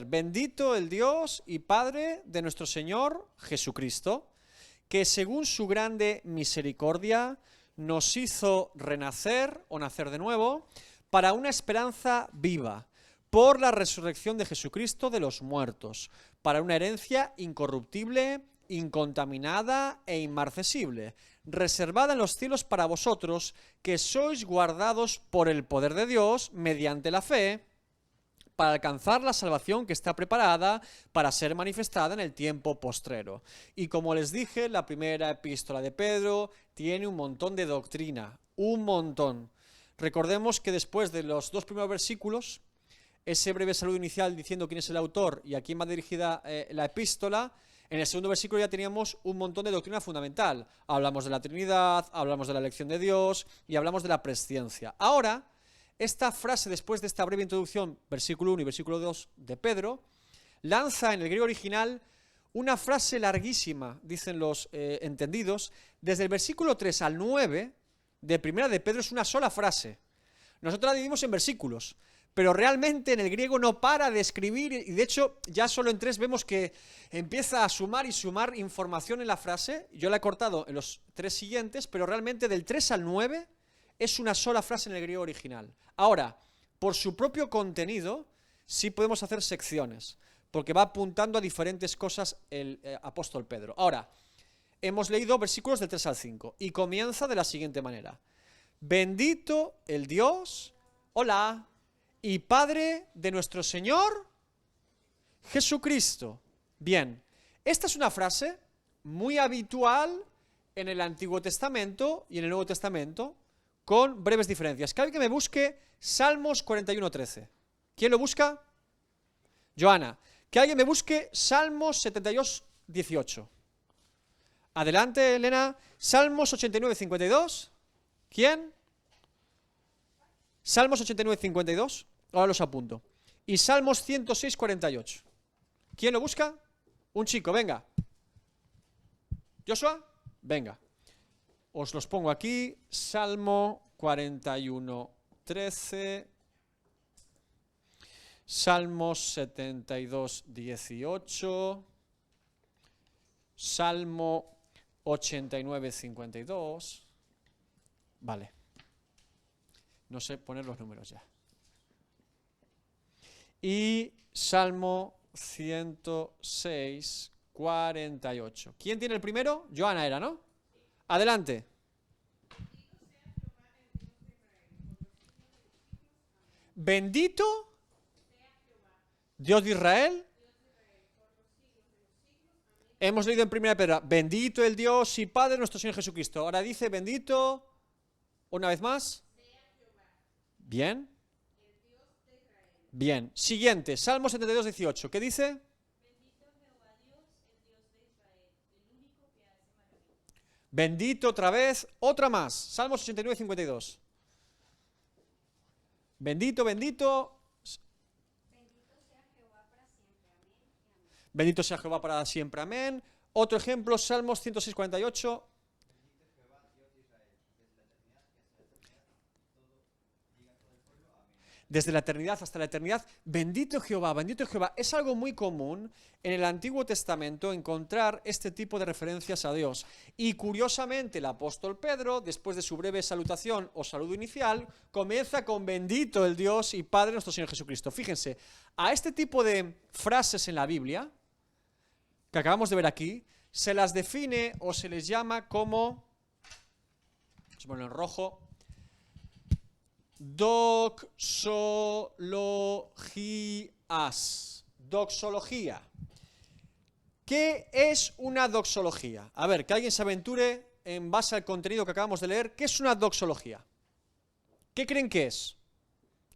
Bendito el Dios y Padre de nuestro Señor Jesucristo, que según su grande misericordia nos hizo renacer o nacer de nuevo para una esperanza viva, por la resurrección de Jesucristo de los muertos, para una herencia incorruptible, incontaminada e inmarcesible, reservada en los cielos para vosotros, que sois guardados por el poder de Dios mediante la fe, para alcanzar la salvación que está preparada para ser manifestada en el tiempo postrero. Y como les dije, la primera epístola de Pedro tiene un montón de doctrina, un montón. Recordemos que después de los dos primeros versículos, ese breve saludo inicial diciendo quién es el autor y a quién va dirigida la epístola, en el segundo versículo ya teníamos un montón de doctrina fundamental. Hablamos de la Trinidad, hablamos de la elección de Dios y hablamos de la presciencia. Ahora, esta frase, después de esta breve introducción, versículo 1 y versículo 2 de Pedro, lanza en el griego original una frase larguísima, dicen los entendidos. Desde el versículo 3 al 9 de primera de Pedro es una sola frase. Nosotros la dividimos en versículos, pero realmente en el griego no para de escribir, y de hecho ya solo en 3 vemos que empieza a sumar y sumar información en la frase. Yo la he cortado en los 3 siguientes, pero realmente del 3 al 9 es una sola frase en el griego original. Ahora, por su propio contenido, sí podemos hacer secciones, porque va apuntando a diferentes cosas el apóstol Pedro. Ahora, hemos leído versículos del 3 al 5, y comienza de la siguiente manera. Bendito el Dios, hola, y Padre de nuestro Señor Jesucristo. Bien, esta es una frase muy habitual en el Antiguo Testamento y en el Nuevo Testamento, con breves diferencias. Que alguien me busque Salmos 41:13. ¿Quién lo busca? Joana. Que alguien me busque Salmos 72:18. Adelante, Elena. Salmos 89:52. ¿Quién? Salmos 89:52. Ahora los apunto. Y Salmos 106:48. ¿Quién lo busca? Un chico, venga. ¿Joshua? Venga. Os los pongo aquí, Salmo 41:13, Salmos 72:18, Salmo 89:52. Vale. No sé poner los números ya. Y Salmo 106:48. ¿Quién tiene el primero? Joana era, ¿no? Adelante. Bendito Dios de Israel. Hemos leído en primera Pedro, bendito el Dios y Padre de nuestro Señor Jesucristo. Ahora dice bendito, una vez más. Bien. Bien. Siguiente, Salmo 72:18. ¿Qué dice? Bendito otra vez, otra más. Salmos 89:52. Bendito, bendito. Bendito sea Jehová para siempre, amén. Otro ejemplo, Salmos 106:48. Desde la eternidad hasta la eternidad, bendito Jehová, bendito Jehová. Es algo muy común en el Antiguo Testamento encontrar este tipo de referencias a Dios. Y curiosamente el apóstol Pedro, después de su breve salutación o saludo inicial, comienza con bendito el Dios y Padre nuestro Señor Jesucristo. Fíjense, a este tipo de frases en la Biblia, que acabamos de ver aquí, se las define o se les llama como, vamos a ponerlo en rojo, doxologías. Doxología. ¿Qué es una doxología? A ver, que alguien se aventure en base al contenido que acabamos de leer. ¿Qué es una doxología? ¿Qué creen que es?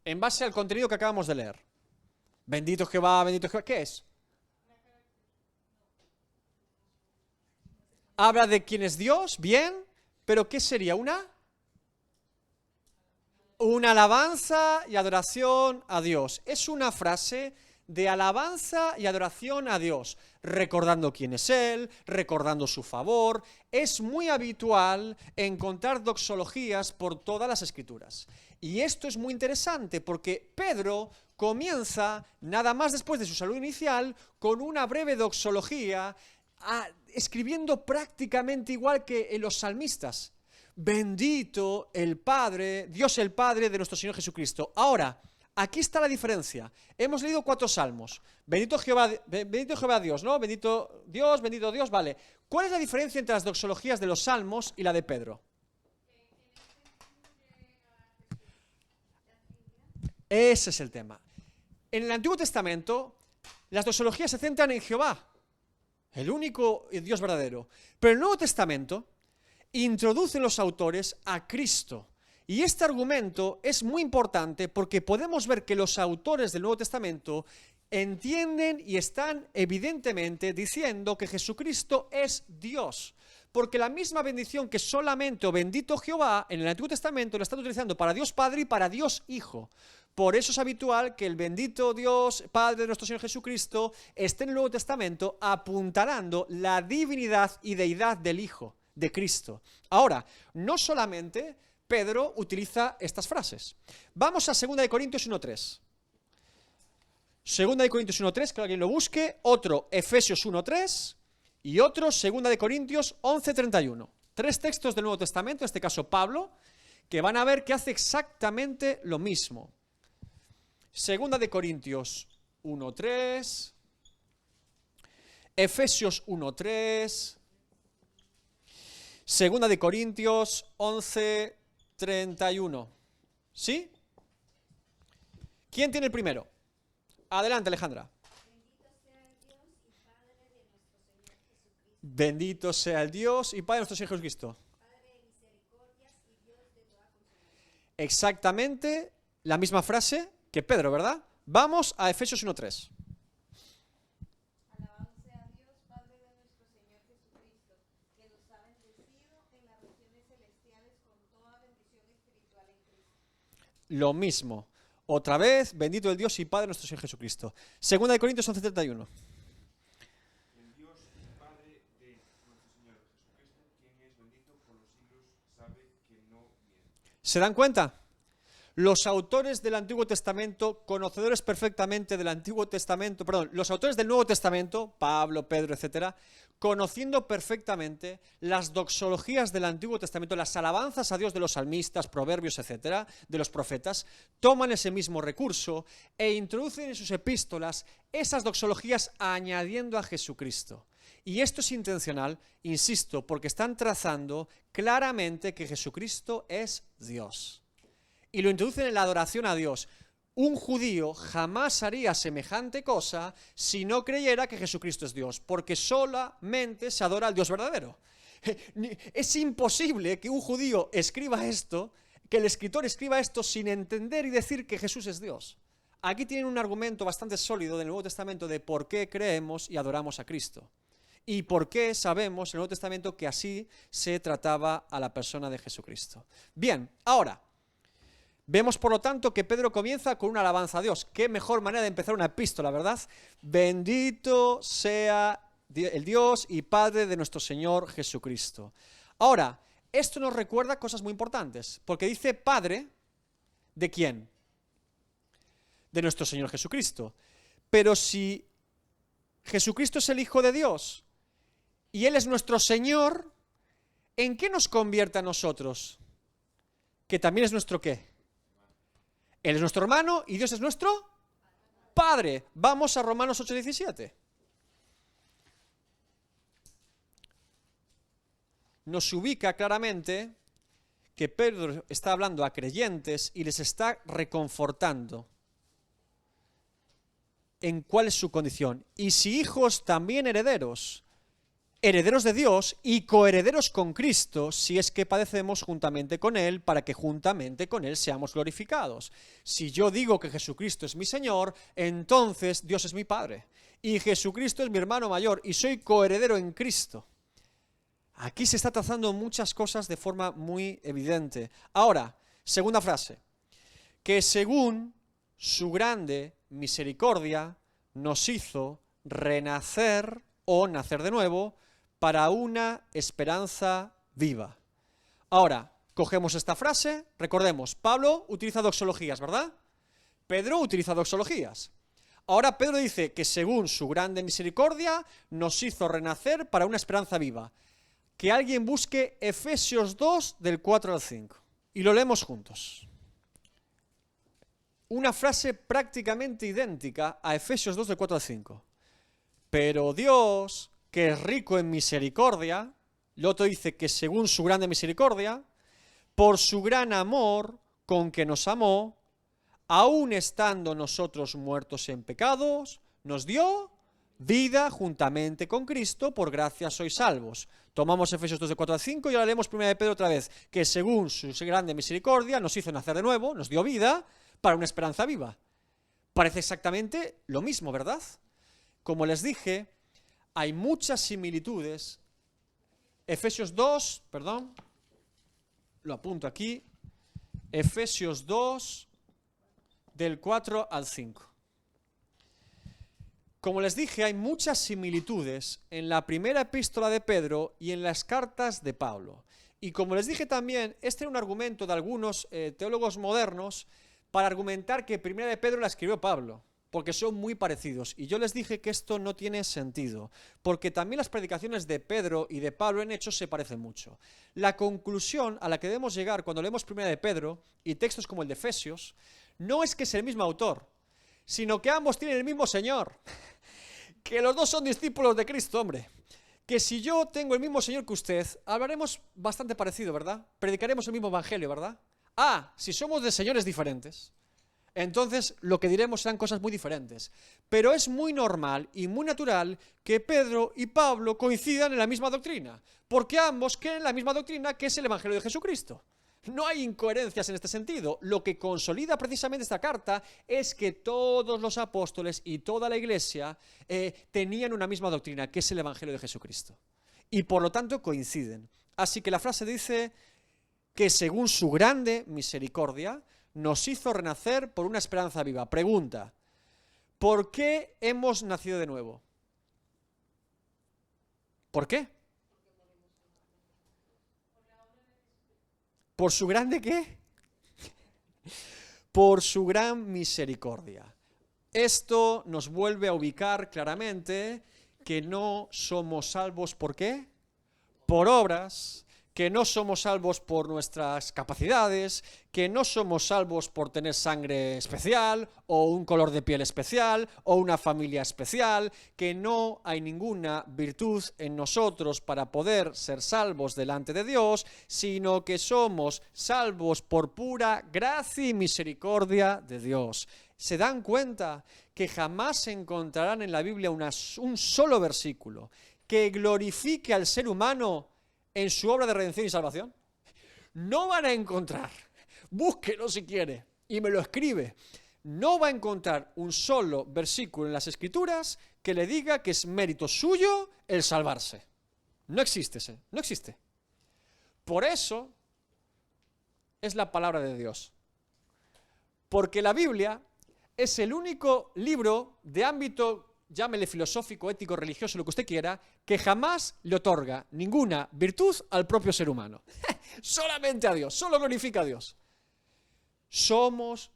En base al contenido que acabamos de leer. Bendito Jehová, bendito Jehová. ¿Qué es? Habla de quién es Dios, bien, pero ¿qué sería? Una alabanza y adoración a Dios. Es una frase de alabanza y adoración a Dios, recordando quién es Él, recordando su favor. Es muy habitual encontrar doxologías por todas las Escrituras. Y esto es muy interesante porque Pedro comienza, nada más después de su saludo inicial, con una breve doxología, escribiendo prácticamente igual que en los salmistas. Bendito el Padre, Dios el Padre de nuestro Señor Jesucristo. Ahora, aquí está la diferencia. Hemos leído 4 salmos. Bendito Jehová Dios, ¿no? Bendito Dios, vale. ¿Cuál es la diferencia entre las doxologías de los salmos y la de Pedro? Ese es el tema. En el Antiguo Testamento, las doxologías se centran en Jehová, el único Dios verdadero. Pero el Nuevo Testamento introducen los autores a Cristo. Y este argumento es muy importante porque podemos ver que los autores del Nuevo Testamento entienden y están evidentemente diciendo que Jesucristo es Dios. Porque la misma bendición que solamente o bendito Jehová en el Antiguo Testamento lo están utilizando para Dios Padre y para Dios Hijo. Por eso es habitual que el bendito Dios Padre de nuestro Señor Jesucristo esté en el Nuevo Testamento apuntalando la divinidad y deidad del Hijo, de Cristo. Ahora, no solamente Pedro utiliza estas frases. Vamos a 2 Corintios 1:3. 2 Corintios 1:3, que alguien lo busque. Otro, Efesios 1:3. Y otro, 2 Corintios 11:31. 3 textos del Nuevo Testamento, en este caso Pablo, que van a ver que hace exactamente lo mismo. 2 Corintios 1:3. Efesios 1:3. 2 Corintios 11:31. ¿Sí? ¿Quién tiene el primero? Adelante, Alejandra. Bendito sea el Dios y Padre de nuestro Señor Jesucristo. Exactamente la misma frase que Pedro, ¿verdad? Vamos a Efesios 1:3. Lo mismo. Otra vez, bendito el Dios y Padre de nuestro Señor Jesucristo. 2 Corintios 11:31. El Dios y Padre de nuestro Señor Jesucristo, quien es bendito por los siglos, sabe que no miente. ¿Se dan cuenta? Los autores del Antiguo Testamento, conocedores perfectamente del Antiguo Testamento, perdón, los autores del Nuevo Testamento, Pablo, Pedro, etcétera, conociendo perfectamente las doxologías del Antiguo Testamento, las alabanzas a Dios de los salmistas, proverbios, etcétera, de los profetas, toman ese mismo recurso e introducen en sus epístolas esas doxologías añadiendo a Jesucristo. Y esto es intencional, insisto, porque están trazando claramente que Jesucristo es Dios. Y lo introducen en la adoración a Dios. Un judío jamás haría semejante cosa si no creyera que Jesucristo es Dios, porque solamente se adora al Dios verdadero. Es imposible que un judío escriba esto, que el escritor escriba esto sin entender y decir que Jesús es Dios. Aquí tienen un argumento bastante sólido del Nuevo Testamento de por qué creemos y adoramos a Cristo. Y por qué sabemos en el Nuevo Testamento que así se trataba a la persona de Jesucristo. Bien, ahora, vemos, por lo tanto, que Pedro comienza con una alabanza a Dios. Qué mejor manera de empezar una epístola, ¿verdad? Bendito sea el Dios y Padre de nuestro Señor Jesucristo. Ahora, esto nos recuerda cosas muy importantes, porque dice Padre, ¿de quién? De nuestro Señor Jesucristo. Pero si Jesucristo es el Hijo de Dios y Él es nuestro Señor, ¿en qué nos convierte a nosotros? Que también es nuestro ¿qué? Él es nuestro hermano y Dios es nuestro Padre. Vamos a Romanos 8:17. Nos ubica claramente que Pedro está hablando a creyentes y les está reconfortando en cuál es su condición. Y si hijos, también herederos, herederos de Dios y coherederos con Cristo, si es que padecemos juntamente con Él, para que juntamente con Él seamos glorificados. Si yo digo que Jesucristo es mi Señor, entonces Dios es mi Padre. Y Jesucristo es mi hermano mayor y soy coheredero en Cristo. Aquí se está trazando muchas cosas de forma muy evidente. Ahora, segunda frase. Que según su grande misericordia nos hizo renacer o nacer de nuevo para una esperanza viva. Ahora, cogemos esta frase, recordemos, Pablo utiliza doxologías, ¿verdad? Pedro utiliza doxologías. Ahora Pedro dice que según su grande misericordia nos hizo renacer para una esperanza viva. Que alguien busque Efesios 2 del 4 al 5 y lo leemos juntos. Una frase prácticamente idéntica a Efesios 2 del 4 al 5. Pero Dios, que es rico en misericordia, el otro dice que según su grande misericordia, por su gran amor con que nos amó, aun estando nosotros muertos en pecados, nos dio vida juntamente con Cristo, por gracia sois salvos. Tomamos Efesios 2 de 4 al 5 y ahora leemos 1 de Pedro otra vez, que según su grande misericordia nos hizo nacer de nuevo, nos dio vida para una esperanza viva. Parece exactamente lo mismo, ¿verdad? Como les dije, hay muchas similitudes. Efesios 2, perdón, lo apunto aquí, Efesios 2, del 4 al 5. Como les dije, hay muchas similitudes en la primera epístola de Pedro y en las cartas de Pablo. Y como les dije también, este era un argumento de algunos teólogos modernos para argumentar que primera de Pedro la escribió Pablo, porque son muy parecidos. Y yo les dije que esto no tiene sentido, porque también las predicaciones de Pedro y de Pablo en Hechos se parecen mucho. La conclusión a la que debemos llegar cuando leemos primera de Pedro y textos como el de Efesios, no es que es el mismo autor, sino que ambos tienen el mismo Señor, que los dos son discípulos de Cristo, hombre. Que si yo tengo el mismo Señor que usted, hablaremos bastante parecido, ¿verdad? Predicaremos el mismo evangelio, ¿verdad? Ah, si somos de señores diferentes, entonces lo que diremos serán cosas muy diferentes. Pero es muy normal y muy natural que Pedro y Pablo coincidan en la misma doctrina, porque ambos creen en la misma doctrina que es el evangelio de Jesucristo. No hay incoherencias en este sentido. Lo que consolida precisamente esta carta es que todos los apóstoles y toda la iglesia tenían una misma doctrina, que es el evangelio de Jesucristo. Y por lo tanto coinciden. Así que la frase dice que según su grande misericordia nos hizo renacer por una esperanza viva. Pregunta, ¿por qué hemos nacido de nuevo? ¿Por qué? ¿Por su grande qué? Por su gran misericordia. Esto nos vuelve a ubicar claramente que no somos salvos, ¿por qué? Por obras, que no somos salvos por nuestras capacidades, que no somos salvos por tener sangre especial, o un color de piel especial, o una familia especial, que no hay ninguna virtud en nosotros para poder ser salvos delante de Dios, sino que somos salvos por pura gracia y misericordia de Dios. ¿Se dan cuenta que jamás encontrarán en la Biblia un solo versículo que glorifique al ser humano en su obra de redención y salvación? No van a encontrar, búsquelo si quiere y me lo escribe, no va a encontrar un solo versículo en las Escrituras que le diga que es mérito suyo el salvarse. No existe ese, no existe. Por eso es la palabra de Dios. Porque la Biblia es el único libro de ámbito, llámele filosófico, ético, religioso, lo que usted quiera, que jamás le otorga ninguna virtud al propio ser humano. Solamente a Dios, solo glorifica a Dios. Somos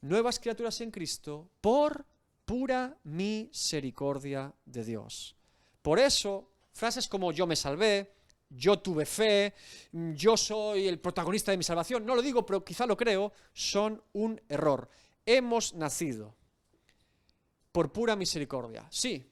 nuevas criaturas en Cristo por pura misericordia de Dios. Por eso, frases como yo me salvé, yo tuve fe, yo soy el protagonista de mi salvación, no lo digo, pero quizá lo creo, son un error. Hemos nacido por pura misericordia. Sí.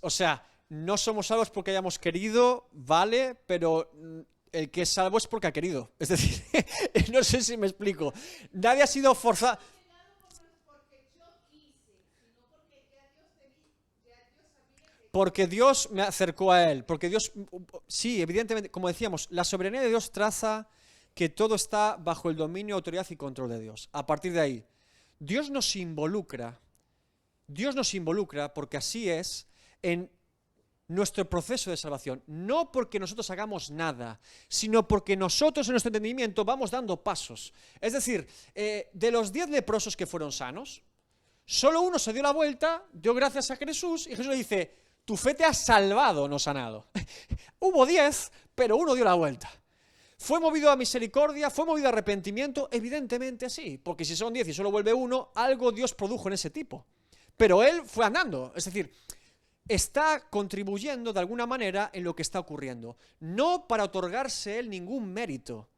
O sea, no somos salvos porque hayamos querido, vale, pero el que es salvo es porque ha querido. Es decir, no sé si me explico. Nadie ha sido forzado. Porque Dios me acercó a Él, porque Dios, sí, evidentemente, como decíamos, la soberanía de Dios traza que todo está bajo el dominio, autoridad y control de Dios. A partir de ahí, Dios nos involucra porque así es, en nuestro proceso de salvación, no porque nosotros hagamos nada, sino porque nosotros en nuestro entendimiento vamos dando pasos. Es decir, de los 10 leprosos que fueron sanos, solo uno se dio la vuelta, dio gracias a Jesús, y Jesús le dice, tu fe te ha salvado, no sanado. Hubo 10, pero uno dio la vuelta. ¿Fue movido a misericordia? ¿Fue movido a arrepentimiento? Evidentemente sí, porque si son 10 y solo vuelve uno, algo Dios produjo en ese tipo. Pero él fue andando, es decir, está contribuyendo de alguna manera en lo que está ocurriendo. No para otorgarse él ningún mérito,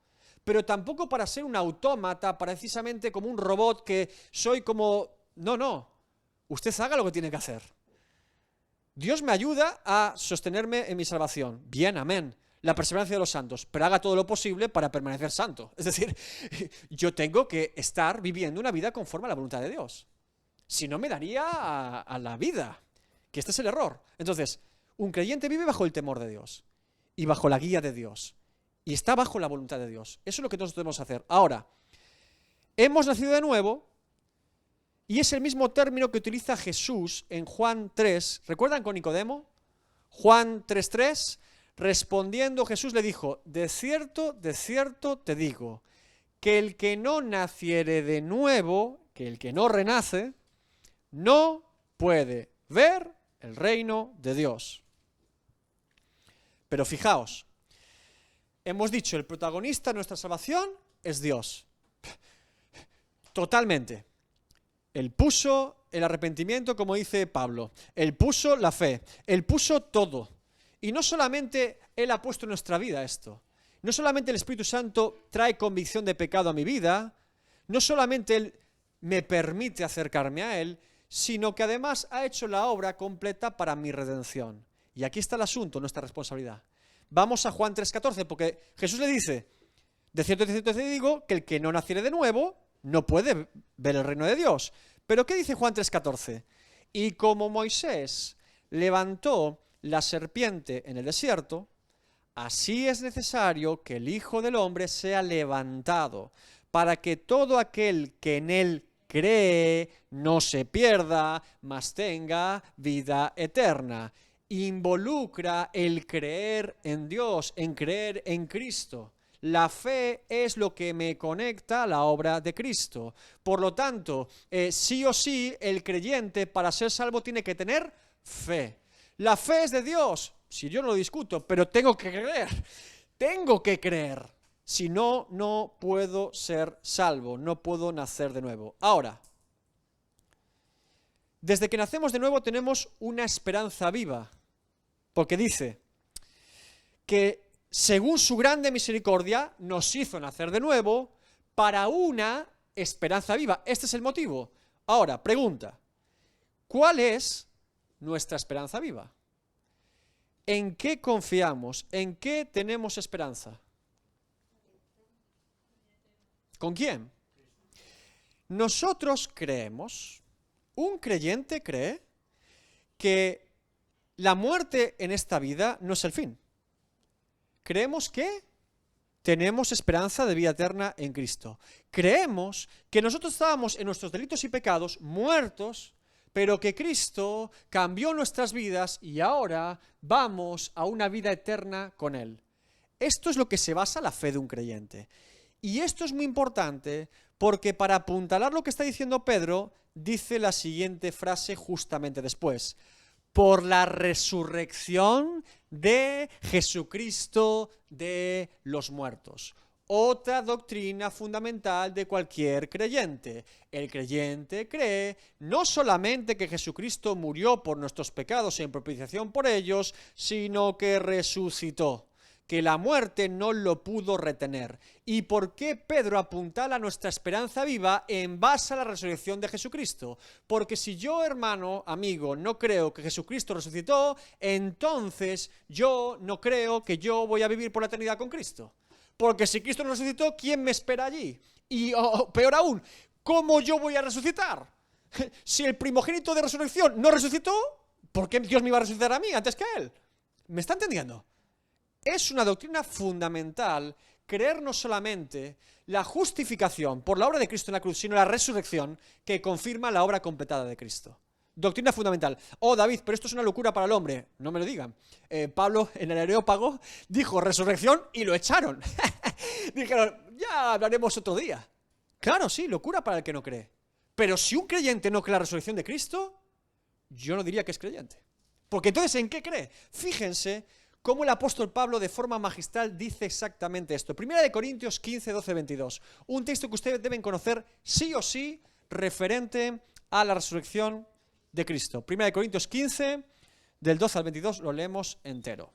pero tampoco para ser un autómata, precisamente como un robot que soy como... No. Usted haga lo que tiene que hacer. Dios me ayuda a sostenerme en mi salvación. Bien, amén. La perseverancia de los santos, pero haga todo lo posible para permanecer santo. Es decir, yo tengo que estar viviendo una vida conforme a la voluntad de Dios. Si no, me daría a la vida. Que este es el error. Entonces, un creyente vive bajo el temor de Dios y bajo la guía de Dios y está bajo la voluntad de Dios. Eso es lo que nosotros debemos hacer. Ahora, hemos nacido de nuevo y es el mismo término que utiliza Jesús en Juan 3. ¿Recuerdan con Nicodemo? Juan 3:3, respondiendo Jesús le dijo, de cierto te digo, que el que no naciere de nuevo, que el que no renace, no puede ver el reino de Dios. Pero fijaos, hemos dicho, el protagonista de nuestra salvación es Dios. Totalmente. Él puso el arrepentimiento, como dice Pablo. Él puso la fe. Él puso todo. Y no solamente Él ha puesto en nuestra vida esto. No solamente el Espíritu Santo trae convicción de pecado a mi vida. No solamente Él me permite acercarme a Él, sino que además ha hecho la obra completa para mi redención. Y aquí está el asunto, nuestra responsabilidad. Vamos a Juan 3:14, porque Jesús le dice, de cierto te digo, que el que no naciere de nuevo no puede ver el reino de Dios. Pero ¿qué dice Juan 3:14? Y como Moisés levantó la serpiente en el desierto, así es necesario que el Hijo del Hombre sea levantado, para que todo aquel que en él cree, no se pierda, mas tenga vida eterna. Involucra el creer en Dios, en creer en Cristo. La fe es lo que me conecta a la obra de Cristo. Por lo tanto, sí o sí, el creyente para ser salvo tiene que tener fe. La fe es de Dios, si yo no lo discuto, pero tengo que creer. Tengo que creer. Si no, no puedo ser salvo, no puedo nacer de nuevo. Ahora, desde que nacemos de nuevo tenemos una esperanza viva, porque dice que según su grande misericordia nos hizo nacer de nuevo para una esperanza viva. Este es el motivo. Ahora, pregunta, ¿cuál es nuestra esperanza viva? ¿En qué confiamos? ¿En qué tenemos esperanza? ¿Con quién? Nosotros creemos, un creyente cree que la muerte en esta vida no es el fin. Creemos que tenemos esperanza de vida eterna en Cristo. Creemos que nosotros estábamos en nuestros delitos y pecados muertos, pero que Cristo cambió nuestras vidas y ahora vamos a una vida eterna con Él. Esto es lo que se basa la fe de un creyente. Y esto es muy importante porque para apuntalar lo que está diciendo Pedro, dice la siguiente frase justamente después. Por la resurrección de Jesucristo de los muertos. Otra doctrina fundamental de cualquier creyente. El creyente cree no solamente que Jesucristo murió por nuestros pecados en propiciación por ellos, sino que resucitó. Que la muerte no lo pudo retener. ¿Y por qué Pedro apuntala nuestra esperanza viva en base a la resurrección de Jesucristo? Porque si yo, hermano, amigo, no creo que Jesucristo resucitó, entonces yo no creo que yo voy a vivir por la eternidad con Cristo. Porque si Cristo no resucitó, ¿quién me espera allí? Y peor aún, ¿cómo yo voy a resucitar? Si el primogénito de resurrección no resucitó, ¿por qué Dios me iba a resucitar a mí antes que a Él? ¿Me está entendiendo? Es una doctrina fundamental creer no solamente la justificación por la obra de Cristo en la cruz, sino la resurrección que confirma la obra completada de Cristo. Doctrina fundamental. Oh, David, pero esto es una locura para el hombre. No me lo digan. Pablo, en el Areópago, dijo resurrección y lo echaron. Dijeron, ya hablaremos otro día. Claro, sí, locura para el que no cree. Pero si un creyente no cree la resurrección de Cristo, yo no diría que es creyente. Porque entonces, ¿en qué cree? Fíjense cómo el apóstol Pablo de forma magistral dice exactamente esto. 1 Corintios 15, 12, 22. Un texto que ustedes deben conocer sí o sí referente a la resurrección de Cristo. 1 Corintios 15, del 12 al 22, lo leemos entero.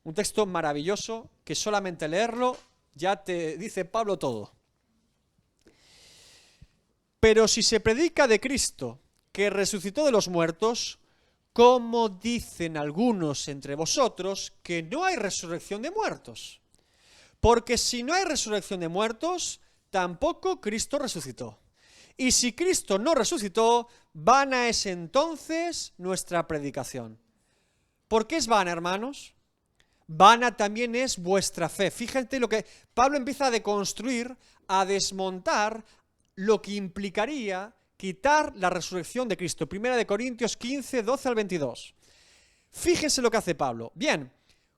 Un texto maravilloso que solamente leerlo ya te dice Pablo todo. Pero si se predica de Cristo, que resucitó de los muertos, ¿cómo dicen algunos entre vosotros que no hay resurrección de muertos? Porque si no hay resurrección de muertos, tampoco Cristo resucitó. Y si Cristo no resucitó, vana es entonces nuestra predicación. ¿Por qué es vana, hermanos? Vana también es vuestra fe. Fíjate lo que Pablo empieza a deconstruir, a desmontar lo que implicaría quitar la resurrección de Cristo. 1 Corintios 15, 12 al 22. Fíjense lo que hace Pablo. Bien,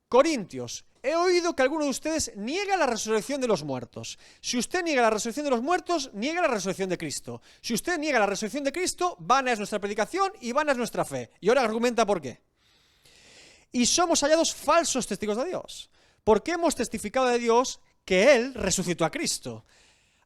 Corintios, he oído que alguno de ustedes niega la resurrección de los muertos. Si usted niega la resurrección de los muertos, niega la resurrección de Cristo. Si usted niega la resurrección de Cristo, vana es nuestra predicación y vana es nuestra fe. Y ahora argumenta por qué. Y somos hallados falsos testigos de Dios, porque hemos testificado de Dios que Él resucitó a Cristo,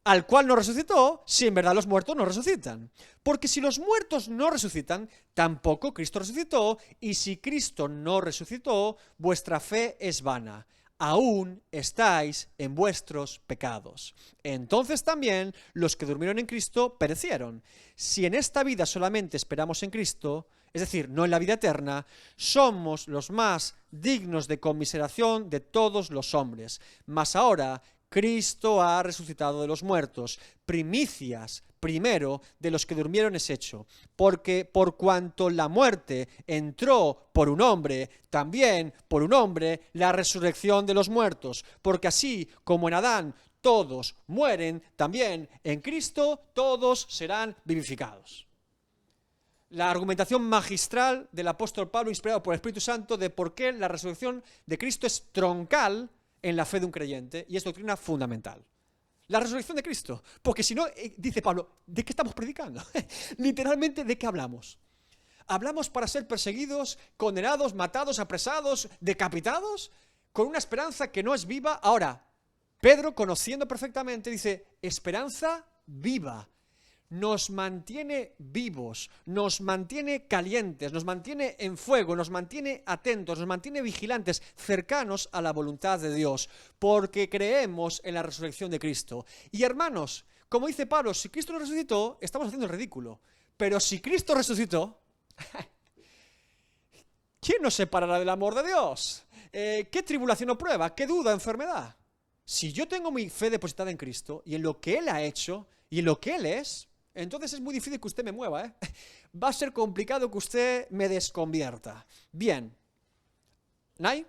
al cual no resucitó, si en verdad los muertos no resucitan. Porque si los muertos no resucitan, tampoco Cristo resucitó, y si Cristo no resucitó, vuestra fe es vana. Aún estáis en vuestros pecados. Entonces también los que durmieron en Cristo perecieron. Si en esta vida solamente esperamos en Cristo, es decir, no en la vida eterna, somos los más dignos de conmiseración de todos los hombres. Mas ahora Cristo ha resucitado de los muertos, primicias, primero, de los que durmieron es hecho. Porque por cuanto la muerte entró por un hombre, también por un hombre la resurrección de los muertos. Porque así como en Adán todos mueren, también en Cristo todos serán vivificados. La argumentación magistral del apóstol Pablo, inspirado por el Espíritu Santo, de por qué la resurrección de Cristo es troncal en la fe de un creyente, y es doctrina fundamental. La resurrección de Cristo, porque si no, dice Pablo, ¿de qué estamos predicando? Literalmente, ¿de qué hablamos? ¿Hablamos para ser perseguidos, condenados, matados, apresados, decapitados, con una esperanza que no es viva? Ahora, Pedro, conociendo perfectamente, dice, esperanza viva. Nos mantiene vivos, nos mantiene calientes, nos mantiene en fuego, nos mantiene atentos, nos mantiene vigilantes, cercanos a la voluntad de Dios, porque creemos en la resurrección de Cristo. Y hermanos, como dice Pablo, si Cristo no resucitó, estamos haciendo el ridículo. Pero si Cristo resucitó, ¿quién nos separará del amor de Dios? ¿Qué tribulación o prueba? ¿Qué duda o enfermedad? Si yo tengo mi fe depositada en Cristo y en lo que Él ha hecho y en lo que Él es, entonces es muy difícil que usted me mueva, ¿eh? Va a ser complicado que usted me desconvierta. Bien. ¿Nay?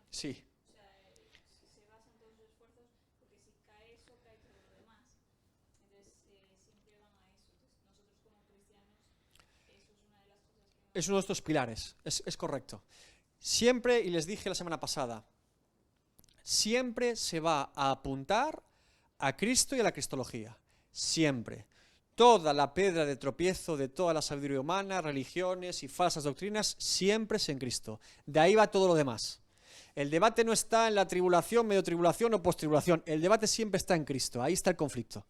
Sí. Es uno de estos pilares, es correcto. Siempre, y les dije la semana pasada, siempre se va a apuntar a Cristo y a la cristología. Siempre. Toda la piedra de tropiezo de toda la sabiduría humana, religiones y falsas doctrinas, siempre es en Cristo. De ahí va todo lo demás. El debate no está en la tribulación, medio tribulación o postribulación. El debate siempre está en Cristo. Ahí está el conflicto.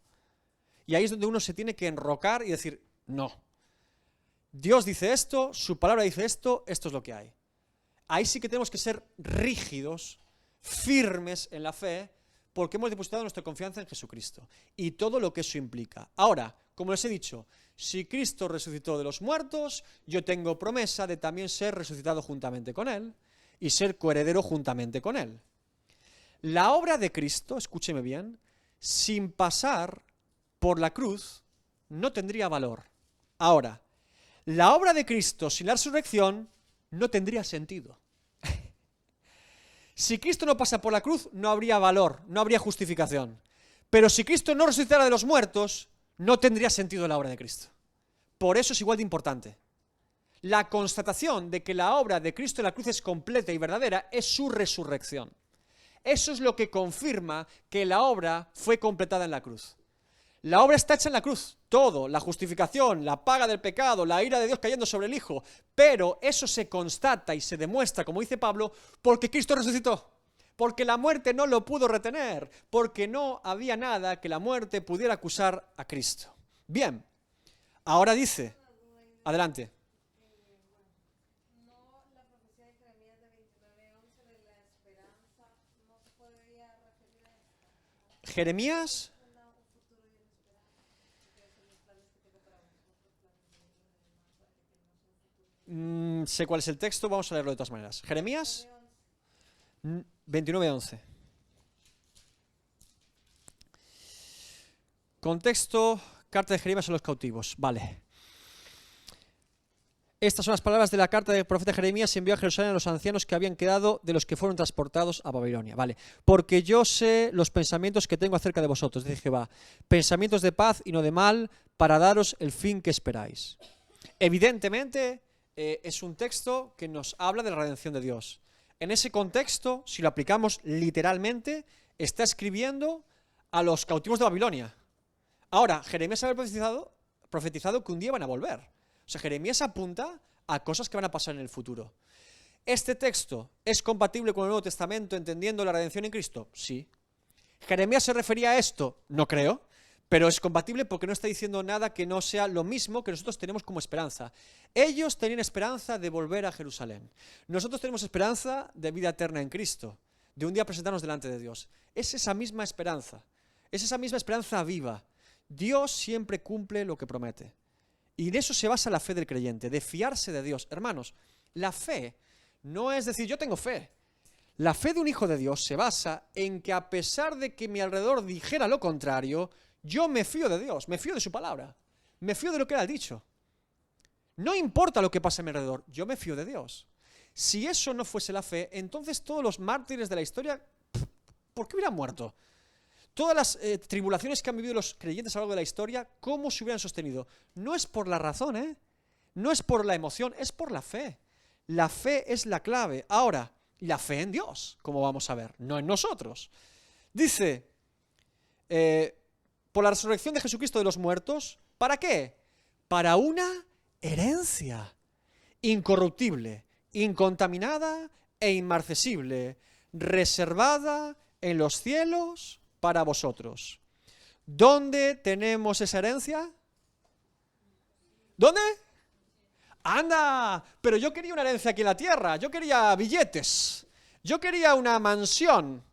Y ahí es donde uno se tiene que enrocar y decir, no. Dios dice esto, su palabra dice esto, esto es lo que hay. Ahí sí que tenemos que ser rígidos, firmes en la fe, porque hemos depositado nuestra confianza en Jesucristo y todo lo que eso implica. Ahora, como les he dicho, si Cristo resucitó de los muertos, yo tengo promesa de también ser resucitado juntamente con Él y ser coheredero juntamente con Él. La obra de Cristo, escúcheme bien, sin pasar por la cruz, no tendría valor. Ahora, la obra de Cristo sin la resurrección no tendría sentido. Si Cristo no pasa por la cruz, no habría valor, no habría justificación. Pero si Cristo no resucitara de los muertos, no tendría sentido la obra de Cristo. Por eso es igual de importante. La constatación de que la obra de Cristo en la cruz es completa y verdadera es su resurrección. Eso es lo que confirma que la obra fue completada en la cruz. La obra está hecha en la cruz, todo, la justificación, la paga del pecado, la ira de Dios cayendo sobre el Hijo, pero eso se constata y se demuestra, como dice Pablo, porque Cristo resucitó, porque la muerte no lo pudo retener, porque no había nada que la muerte pudiera acusar a Cristo. Bien, ahora dice, adelante. No, la profecía de Jeremías de 29:11 de la esperanza no se podría referir a esto. Jeremías, Un futuro y una esperanza. Porque son los planes que tengo para vosotros, planes de bien y de mal, para que tengáis un futuro. sé cuál es el texto, vamos a leerlo de todas maneras. Jeremías 29:11. Contexto, carta de Jeremías a los cautivos. Vale. Estas son las palabras de la carta del profeta Jeremías. Envió a Jerusalén a los ancianos que habían quedado de los que fueron transportados a Babilonia. Vale. Porque yo sé los pensamientos que tengo acerca de vosotros, dice Jehová. Pensamientos de paz y no de mal, para daros el fin que esperáis. Evidentemente, es un texto que nos habla de la redención de Dios. En ese contexto, si lo aplicamos literalmente, está escribiendo a los cautivos de Babilonia. Ahora, Jeremías había profetizado que un día van a volver. O sea, Jeremías apunta a cosas que van a pasar en el futuro. ¿Este texto es compatible con el Nuevo Testamento entendiendo la redención en Cristo? Sí. ¿Jeremías se refería a esto? No creo. Pero es compatible porque no está diciendo nada que no sea lo mismo que nosotros tenemos como esperanza. Ellos tenían esperanza de volver a Jerusalén. Nosotros tenemos esperanza de vida eterna en Cristo, de un día presentarnos delante de Dios. Es esa misma esperanza. Es esa misma esperanza viva. Dios siempre cumple lo que promete. Y en eso se basa la fe del creyente, de fiarse de Dios. Hermanos, la fe no es decir, yo tengo fe. La fe de un hijo de Dios se basa en que a pesar de que mi alrededor dijera lo contrario, yo me fío de Dios, me fío de su palabra, me fío de lo que Él ha dicho. No importa lo que pase a mi alrededor, yo me fío de Dios. Si eso no fuese la fe, entonces todos los mártires de la historia, ¿por qué hubieran muerto? Todas las tribulaciones que han vivido los creyentes a lo largo de la historia, ¿cómo se hubieran sostenido? No es por la razón, no es por la emoción, es por la fe. La fe es la clave. Ahora, la fe en Dios, como vamos a ver, no en nosotros. Dice, por la resurrección de Jesucristo de los muertos, ¿para qué? Para una herencia incorruptible, incontaminada e inmarcesible, reservada en los cielos para vosotros. ¿Dónde tenemos esa herencia? ¿Dónde? ¡Anda! Pero yo quería una herencia aquí en la tierra, yo quería billetes, yo quería una mansión.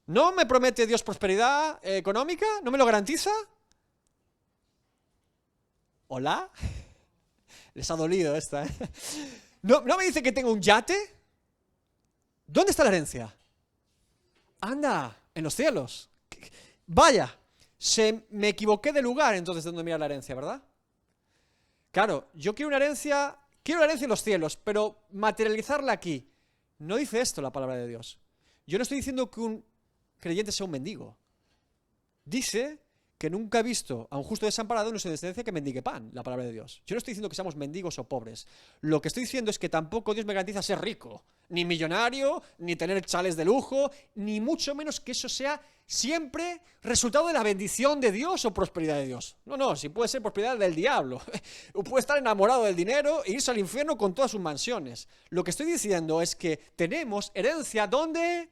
¿No me promete Dios prosperidad económica? ¿No me lo garantiza? ¿Hola? Les ha dolido esta, ¿eh? ¿No me dice que tengo un yate? ¿Dónde está la herencia? Anda, en los cielos. Vaya, me equivoqué de lugar entonces de donde mirar la herencia, ¿verdad? Claro, yo quiero una herencia en los cielos, pero materializarla aquí. No dice esto la palabra de Dios. Yo no estoy diciendo que un creyente sea un mendigo. Dice que nunca ha visto a un justo desamparado en su descendencia que mendigue pan, la palabra de Dios. Yo no estoy diciendo que seamos mendigos o pobres. Lo que estoy diciendo es que tampoco Dios me garantiza ser rico, ni millonario, ni tener chales de lujo, ni mucho menos que eso sea siempre resultado de la bendición de Dios o prosperidad de Dios. No, si puede ser prosperidad del diablo. O puede estar enamorado del dinero e irse al infierno con todas sus mansiones. Lo que estoy diciendo es que tenemos herencia, ¿dónde?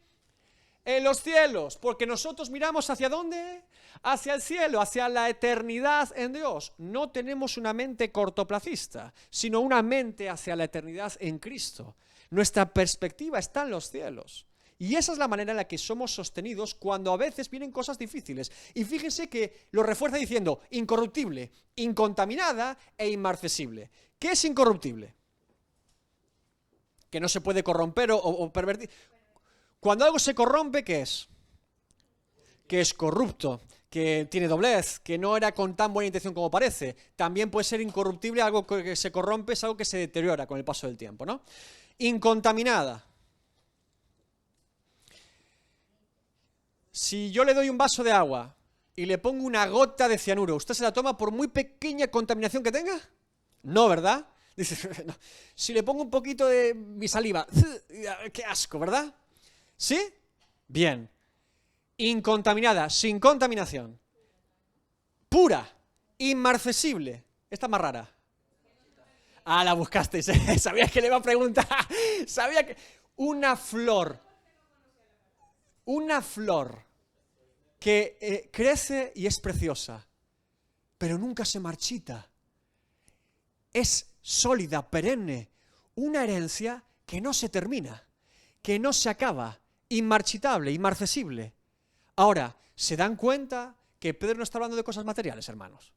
En los cielos, porque nosotros miramos ¿hacia dónde? Hacia el cielo, hacia la eternidad en Dios. No tenemos una mente cortoplacista, sino una mente hacia la eternidad en Cristo. Nuestra perspectiva está en los cielos. Y esa es la manera en la que somos sostenidos cuando a veces vienen cosas difíciles. Y fíjense que lo refuerza diciendo incorruptible, incontaminada e inmarcesible. ¿Qué es incorruptible? Que no se puede corromper o pervertir. Cuando algo se corrompe, ¿qué es? Que es corrupto, que tiene doblez, que no era con tan buena intención como parece. También puede ser incorruptible, algo que se corrompe es algo que se deteriora con el paso del tiempo, ¿no? Incontaminada. Si yo le doy un vaso de agua y le pongo una gota de cianuro, ¿usted se la toma por muy pequeña contaminación que tenga? No, ¿verdad? Dice, no. Si le pongo un poquito de mi saliva, qué asco, ¿verdad? ¿Sí? Bien. Incontaminada, sin contaminación. Pura, inmarcesible. Esta es más rara. Ah, la buscasteis. Sabía que le iba a preguntar. Sabía que... Una flor que crece y es preciosa, pero nunca se marchita. Es sólida, perenne. Una herencia que no se termina, que no se acaba, inmarchitable, inmarcesible. Ahora, ¿se dan cuenta que Pedro no está hablando de cosas materiales, hermanos?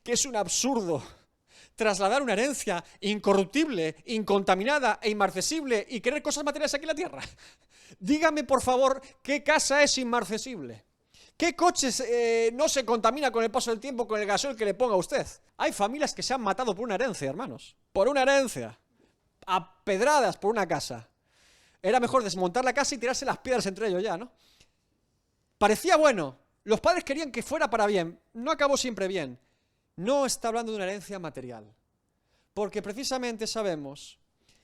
Que es un absurdo trasladar una herencia incorruptible, incontaminada e inmarcesible y querer cosas materiales aquí en la tierra. Dígame, por favor, ¿qué casa es inmarcesible? ¿Qué coches no se contamina con el paso del tiempo con el gasoil que le ponga usted? Hay familias que se han matado por una herencia, hermanos. Por una herencia. A pedradas por una casa. Era mejor desmontar la casa y tirarse las piedras entre ellos ya, ¿no? Parecía bueno. Los padres querían que fuera para bien. No acabó siempre bien. No está hablando de una herencia material. Porque precisamente sabemos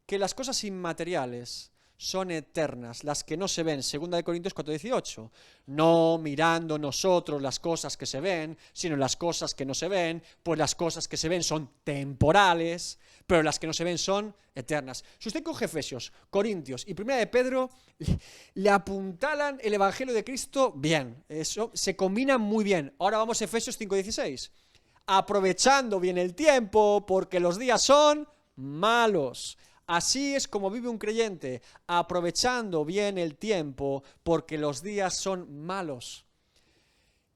que las cosas inmateriales son eternas, las que no se ven, 2 Corintios 4:18. No mirando nosotros las cosas que se ven, sino las cosas que no se ven, pues las cosas que se ven son temporales, pero las que no se ven son eternas. Si usted coge Efesios, Corintios y 1 de Pedro, le apuntalan el Evangelio de Cristo bien, eso se combina muy bien. Ahora vamos a Efesios 5:16. Aprovechando bien el tiempo, porque los días son malos. Así es como vive un creyente, aprovechando bien el tiempo, porque los días son malos.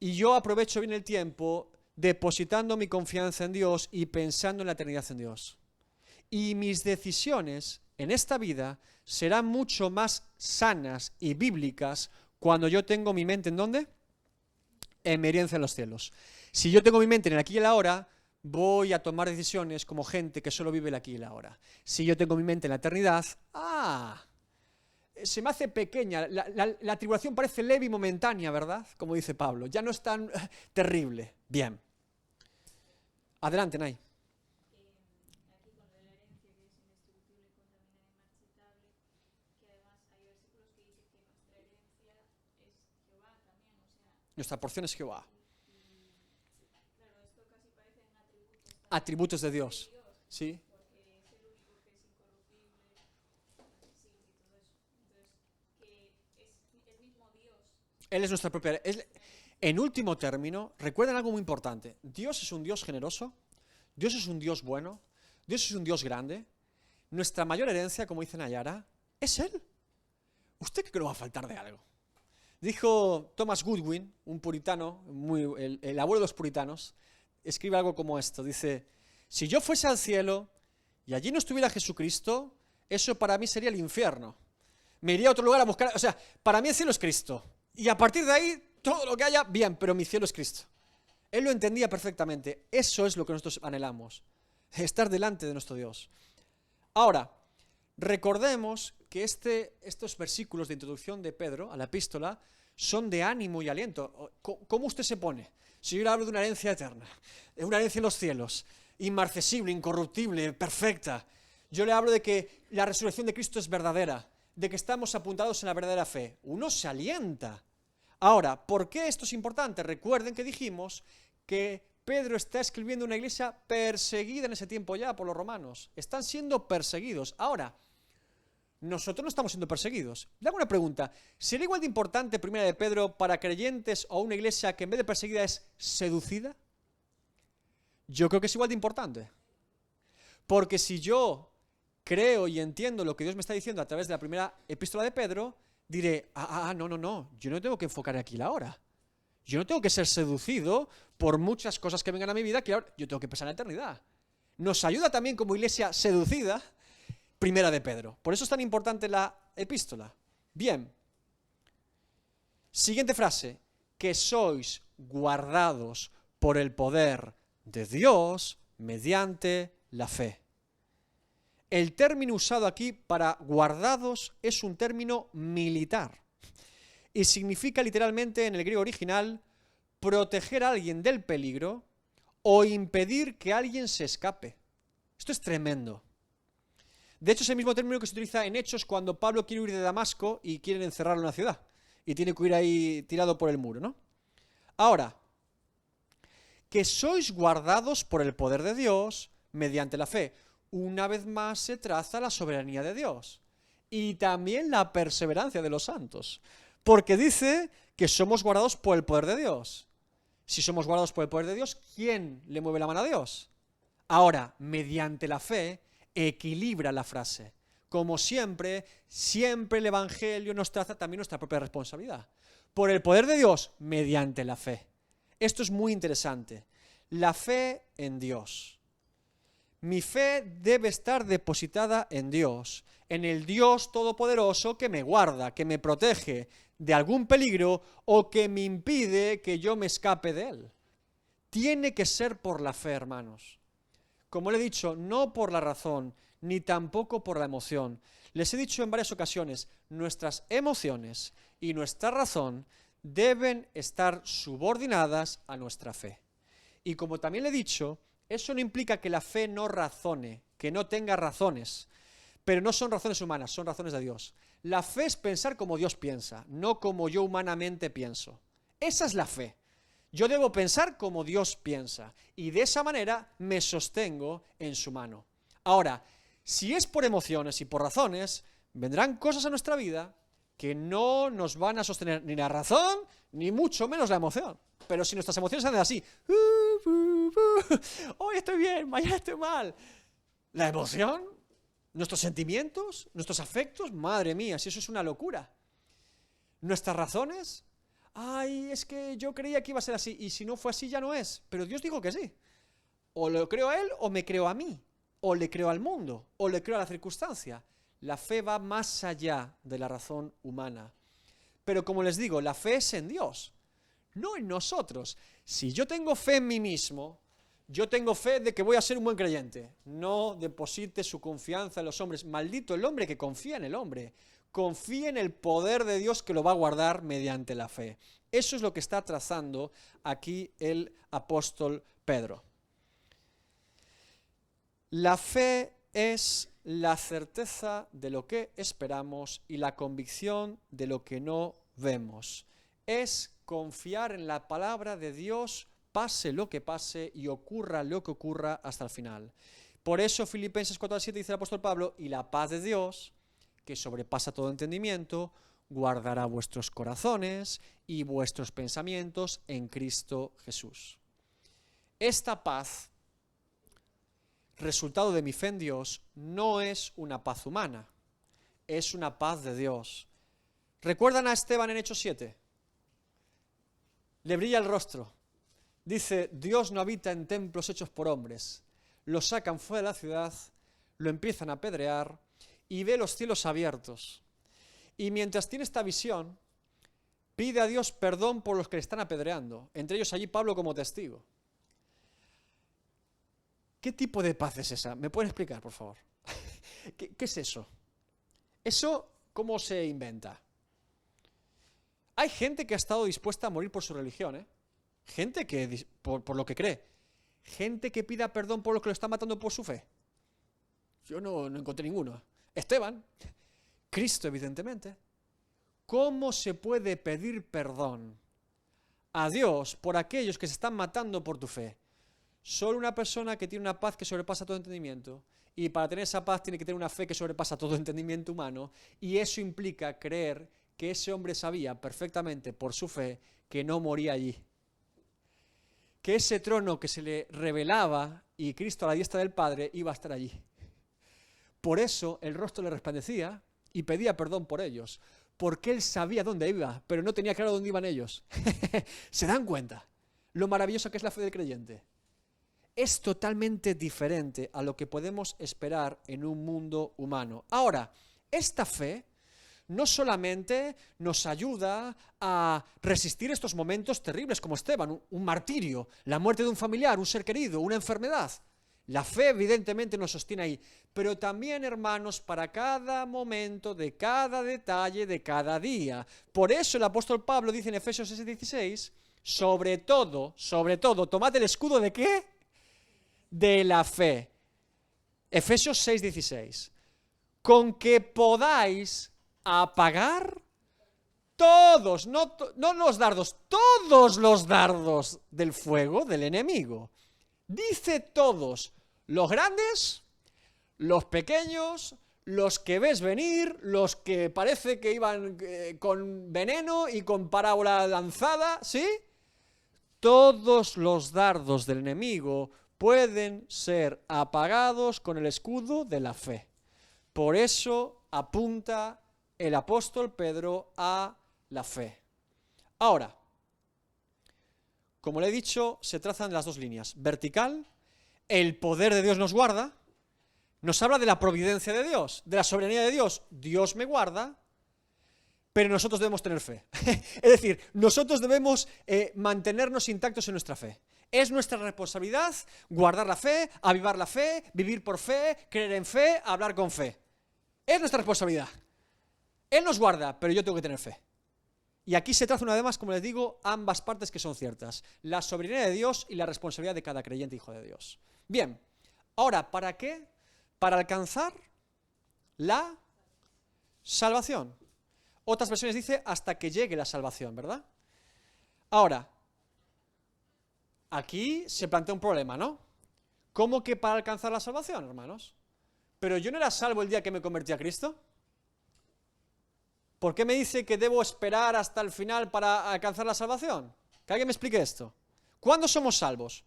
Y yo aprovecho bien el tiempo depositando mi confianza en Dios y pensando en la eternidad en Dios. Y mis decisiones en esta vida serán mucho más sanas y bíblicas cuando yo tengo mi mente ¿en dónde? En mi herencia en los cielos. Si yo tengo mi mente en el aquí y el ahora, voy a tomar decisiones como gente que solo vive el aquí y el ahora. Si yo tengo mi mente en la eternidad, se me hace pequeña, la tribulación parece leve y momentánea, ¿verdad? Como dice Pablo, ya no es tan terrible. Bien. Adelante, Nay. Aquí con lo de la herencia que es indestructible, contaminada y marchitable, que además hay versículos que dicen que nuestra herencia es Jehová también, o sea, Nuestra porción es Jehová. claro, esto casi parecen atributos Atributos de Dios. ¿Sí? porque es el único que es incorruptible, accesible y todo eso. Entonces, que es el mismo Dios. Él es nuestra propia... En último término, recuerden algo muy importante. Dios es un Dios generoso, Dios es un Dios bueno, Dios es un Dios grande. Nuestra mayor herencia, como dice Nayara, es Él. ¿Usted cree que le va a faltar de algo? Dijo Thomas Goodwin, un puritano, el abuelo de los puritanos, escribe algo como esto. Dice, si yo fuese al cielo y allí no estuviera Jesucristo, eso para mí sería el infierno. Me iría a otro lugar a buscar... O sea, para mí el cielo es Cristo. Y a partir de ahí, todo lo que haya, bien, pero mi cielo es Cristo. Él lo entendía perfectamente. Eso es lo que nosotros anhelamos. Estar delante de nuestro Dios. Ahora, recordemos que estos versículos de introducción de Pedro a la epístola son de ánimo y aliento. ¿Cómo usted se pone? Si yo le hablo de una herencia eterna, de una herencia en los cielos, inmarcesible, incorruptible, perfecta. Yo le hablo de que la resurrección de Cristo es verdadera, de que estamos apuntados en la verdadera fe. Uno se alienta. Ahora, ¿por qué esto es importante? Recuerden que dijimos que Pedro está escribiendo una iglesia perseguida en ese tiempo ya por los romanos. Están siendo perseguidos. Ahora, nosotros no estamos siendo perseguidos. Le hago una pregunta. ¿Sería igual de importante Primera de Pedro para creyentes o una iglesia que en vez de perseguida es seducida? Yo creo que es igual de importante. Porque si yo creo y entiendo lo que Dios me está diciendo a través de la primera epístola de Pedro, diré, no, yo no tengo que enfocar aquí la hora. Yo no tengo que ser seducido por muchas cosas que vengan a mi vida, que ahora yo tengo que pensar en la eternidad. Nos ayuda también como iglesia seducida, Primera de Pedro. Por eso es tan importante la epístola. Bien. Siguiente frase. Que sois guardados por el poder de Dios mediante la fe. El término usado aquí para guardados es un término militar. y significa literalmente en el griego original proteger a alguien del peligro o impedir que alguien se escape. Esto es tremendo. De hecho, es el mismo término que se utiliza en Hechos cuando Pablo quiere huir de Damasco y quieren encerrarlo en la ciudad. Y tiene que huir ahí tirado por el muro, ¿no? Ahora, que sois guardados por el poder de Dios mediante la fe. Una vez más se traza la soberanía de Dios. Y también la perseverancia de los santos. Porque dice que somos guardados por el poder de Dios. Si somos guardados por el poder de Dios, ¿quién le mueve la mano a Dios? Ahora, mediante la fe, equilibra la frase. Como siempre el Evangelio nos traza también nuestra propia responsabilidad. Por el poder de Dios, mediante la fe. Esto es muy interesante. La fe en Dios. Mi fe debe estar depositada en Dios, en el Dios Todopoderoso que me guarda, que me protege de algún peligro o que me impide que yo me escape de él. Tiene que ser por la fe, hermanos. Como le he dicho, no por la razón, ni tampoco por la emoción. Les he dicho en varias ocasiones, nuestras emociones y nuestra razón deben estar subordinadas a nuestra fe. Y como también le he dicho, eso no implica que la fe no razone, que no tenga razones, pero no son razones humanas, son razones de Dios. La fe es pensar como Dios piensa, no como yo humanamente pienso. Esa es la fe. Yo debo pensar como Dios piensa y de esa manera me sostengo en su mano. Ahora, si es por emociones y por razones, vendrán cosas a nuestra vida que no nos van a sostener ni la razón, ni mucho menos la emoción. Pero si nuestras emociones andan así, hoy estoy bien, mañana estoy mal, la emoción, nuestros sentimientos, nuestros afectos, madre mía, si eso es una locura. Nuestras razones, ay, es que yo creía que iba a ser así, y si no fue así ya no es, pero Dios dijo que sí. O lo creo a Él o me creo a mí, o le creo al mundo, o le creo a la circunstancia. La fe va más allá de la razón humana. Pero como les digo, la fe es en Dios, no en nosotros. Si yo tengo fe en mí mismo, yo tengo fe de que voy a ser un buen creyente. No deposite su confianza en los hombres. Maldito el hombre que confía en el hombre. Confía en el poder de Dios que lo va a guardar mediante la fe. Eso es lo que está trazando aquí el apóstol Pedro. La fe es la certeza de lo que esperamos y la convicción de lo que no vemos. Es confiar en la palabra de Dios, pase lo que pase y ocurra lo que ocurra hasta el final. Por eso Filipenses 4:7 dice el apóstol Pablo, y la paz de Dios, que sobrepasa todo entendimiento, guardará vuestros corazones y vuestros pensamientos en Cristo Jesús. Esta paz, resultado de mi fe en Dios, no es una paz humana, es una paz de Dios. ¿Recuerdan a Esteban en Hechos 7? Le brilla el rostro. Dice, Dios no habita en templos hechos por hombres. Lo sacan fuera de la ciudad, lo empiezan a apedrear y ve los cielos abiertos. Y mientras tiene esta visión, pide a Dios perdón por los que le están apedreando, entre ellos allí Pablo como testigo. ¿Qué tipo de paz es esa? ¿Me pueden explicar, por favor? ¿Qué es eso? ¿Eso cómo se inventa? Hay gente que ha estado dispuesta a morir por su religión, ¿eh? Gente que, por lo que cree. Gente que pida perdón por lo que lo está matando por su fe. Yo no encontré ninguno. Esteban, Cristo, evidentemente. ¿Cómo se puede pedir perdón a Dios por aquellos que se están matando por tu fe? Solo una persona que tiene una paz que sobrepasa todo entendimiento, y para tener esa paz tiene que tener una fe que sobrepasa todo entendimiento humano, y eso implica creer que ese hombre sabía perfectamente por su fe que no moría allí. Que ese trono que se le revelaba y Cristo a la diestra del Padre iba a estar allí. Por eso el rostro le resplandecía y pedía perdón por ellos, porque él sabía dónde iba, pero no tenía claro dónde iban ellos. ¿Se dan cuenta lo maravilloso que es la fe del creyente? Es totalmente diferente a lo que podemos esperar en un mundo humano. Ahora, esta fe no solamente nos ayuda a resistir estos momentos terribles como Esteban, un martirio, la muerte de un familiar, un ser querido, una enfermedad. La fe evidentemente nos sostiene ahí, pero también, hermanos, para cada momento, de cada detalle, de cada día. Por eso el apóstol Pablo dice en Efesios 6:16, sobre todo, tomad el escudo ¿de qué? De la fe. Efesios 6:16, con que podáis apagar todos, no los dardos, todos los dardos del fuego del enemigo. Dice todos, los grandes, los pequeños, los que ves venir, los que parece que iban con veneno y con parábola lanzada, ¿sí? Todos los dardos del enemigo pueden ser apagados con el escudo de la fe. Por eso apunta el apóstol Pedro a la fe. Ahora, como le he dicho, se trazan las dos líneas. Vertical, el poder de Dios nos guarda, nos habla de la providencia de Dios, de la soberanía de Dios. Dios me guarda, pero nosotros debemos tener fe. Es decir, nosotros debemos mantenernos intactos en nuestra fe. Es nuestra responsabilidad guardar la fe, avivar la fe, vivir por fe, creer en fe, hablar con fe. Es nuestra responsabilidad. Él nos guarda, pero yo tengo que tener fe. Y aquí se traza una vez más, como les digo, ambas partes que son ciertas. La soberanía de Dios y la responsabilidad de cada creyente hijo de Dios. Bien, ahora, ¿para qué? Para alcanzar la salvación. Otras versiones dice hasta que llegue la salvación, ¿verdad? Ahora, aquí se plantea un problema, ¿no? ¿Cómo que para alcanzar la salvación, hermanos? ¿Pero yo no era salvo el día que me convertí a Cristo? ¿Por qué me dice que debo esperar hasta el final para alcanzar la salvación? Que alguien me explique esto. ¿Cuándo somos salvos?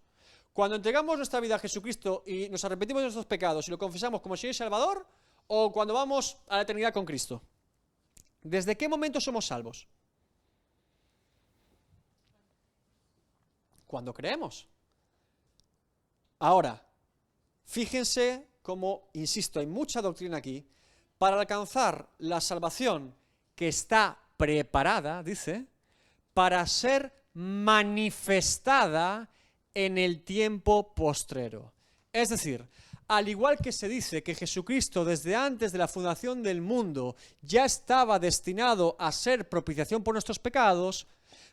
¿Cuando entregamos nuestra vida a Jesucristo y nos arrepentimos de nuestros pecados y lo confesamos como Señor y Salvador? ¿O cuando vamos a la eternidad con Cristo? ¿Desde qué momento somos salvos? Cuando creemos. Ahora, fíjense cómo, insisto, hay mucha doctrina aquí. Para alcanzar la salvación que está preparada, dice, para ser manifestada en el tiempo postrero. Es decir, al igual que se dice que Jesucristo desde antes de la fundación del mundo ya estaba destinado a ser propiciación por nuestros pecados,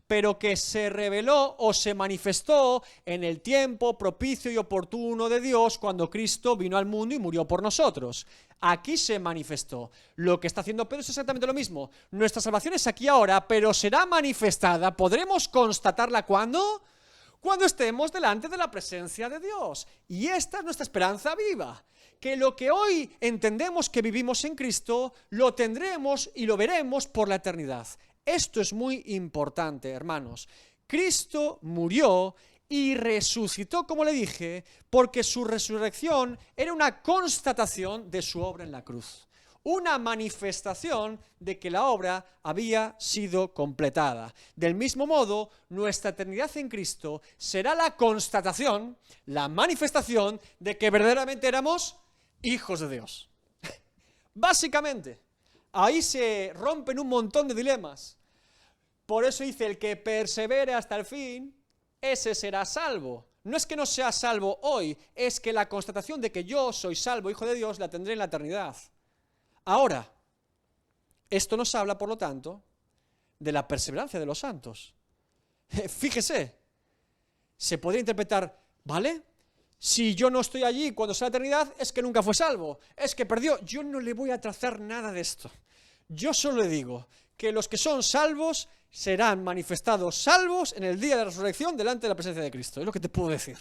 pero que se reveló o se manifestó en el tiempo propicio y oportuno de Dios cuando Cristo vino al mundo y murió por nosotros. Aquí se manifestó. Lo que está haciendo Pedro es exactamente lo mismo. Nuestra salvación es aquí ahora, pero será manifestada. ¿Podremos constatarla cuándo? Cuando estemos delante de la presencia de Dios. Y esta es nuestra esperanza viva. Que lo que hoy entendemos que vivimos en Cristo, lo tendremos y lo veremos por la eternidad. Esto es muy importante, hermanos. Cristo murió y resucitó, como le dije, porque su resurrección era una constatación de su obra en la cruz. Una manifestación de que la obra había sido completada. Del mismo modo, nuestra eternidad en Cristo será la constatación, la manifestación de que verdaderamente éramos hijos de Dios. Básicamente, ahí se rompen un montón de dilemas. Por eso dice, el que persevere hasta el fin, ese será salvo. No es que no sea salvo hoy, es que la constatación de que yo soy salvo, hijo de Dios, la tendré en la eternidad. Ahora, esto nos habla, por lo tanto, de la perseverancia de los santos. Fíjese, se podría interpretar, ¿vale? Si yo no estoy allí cuando sea la eternidad, es que nunca fue salvo, es que perdió. Yo no le voy a trazar nada de esto. Yo solo le digo que los que son salvos serán manifestados salvos en el día de la resurrección delante de la presencia de Cristo. Es lo que te puedo decir.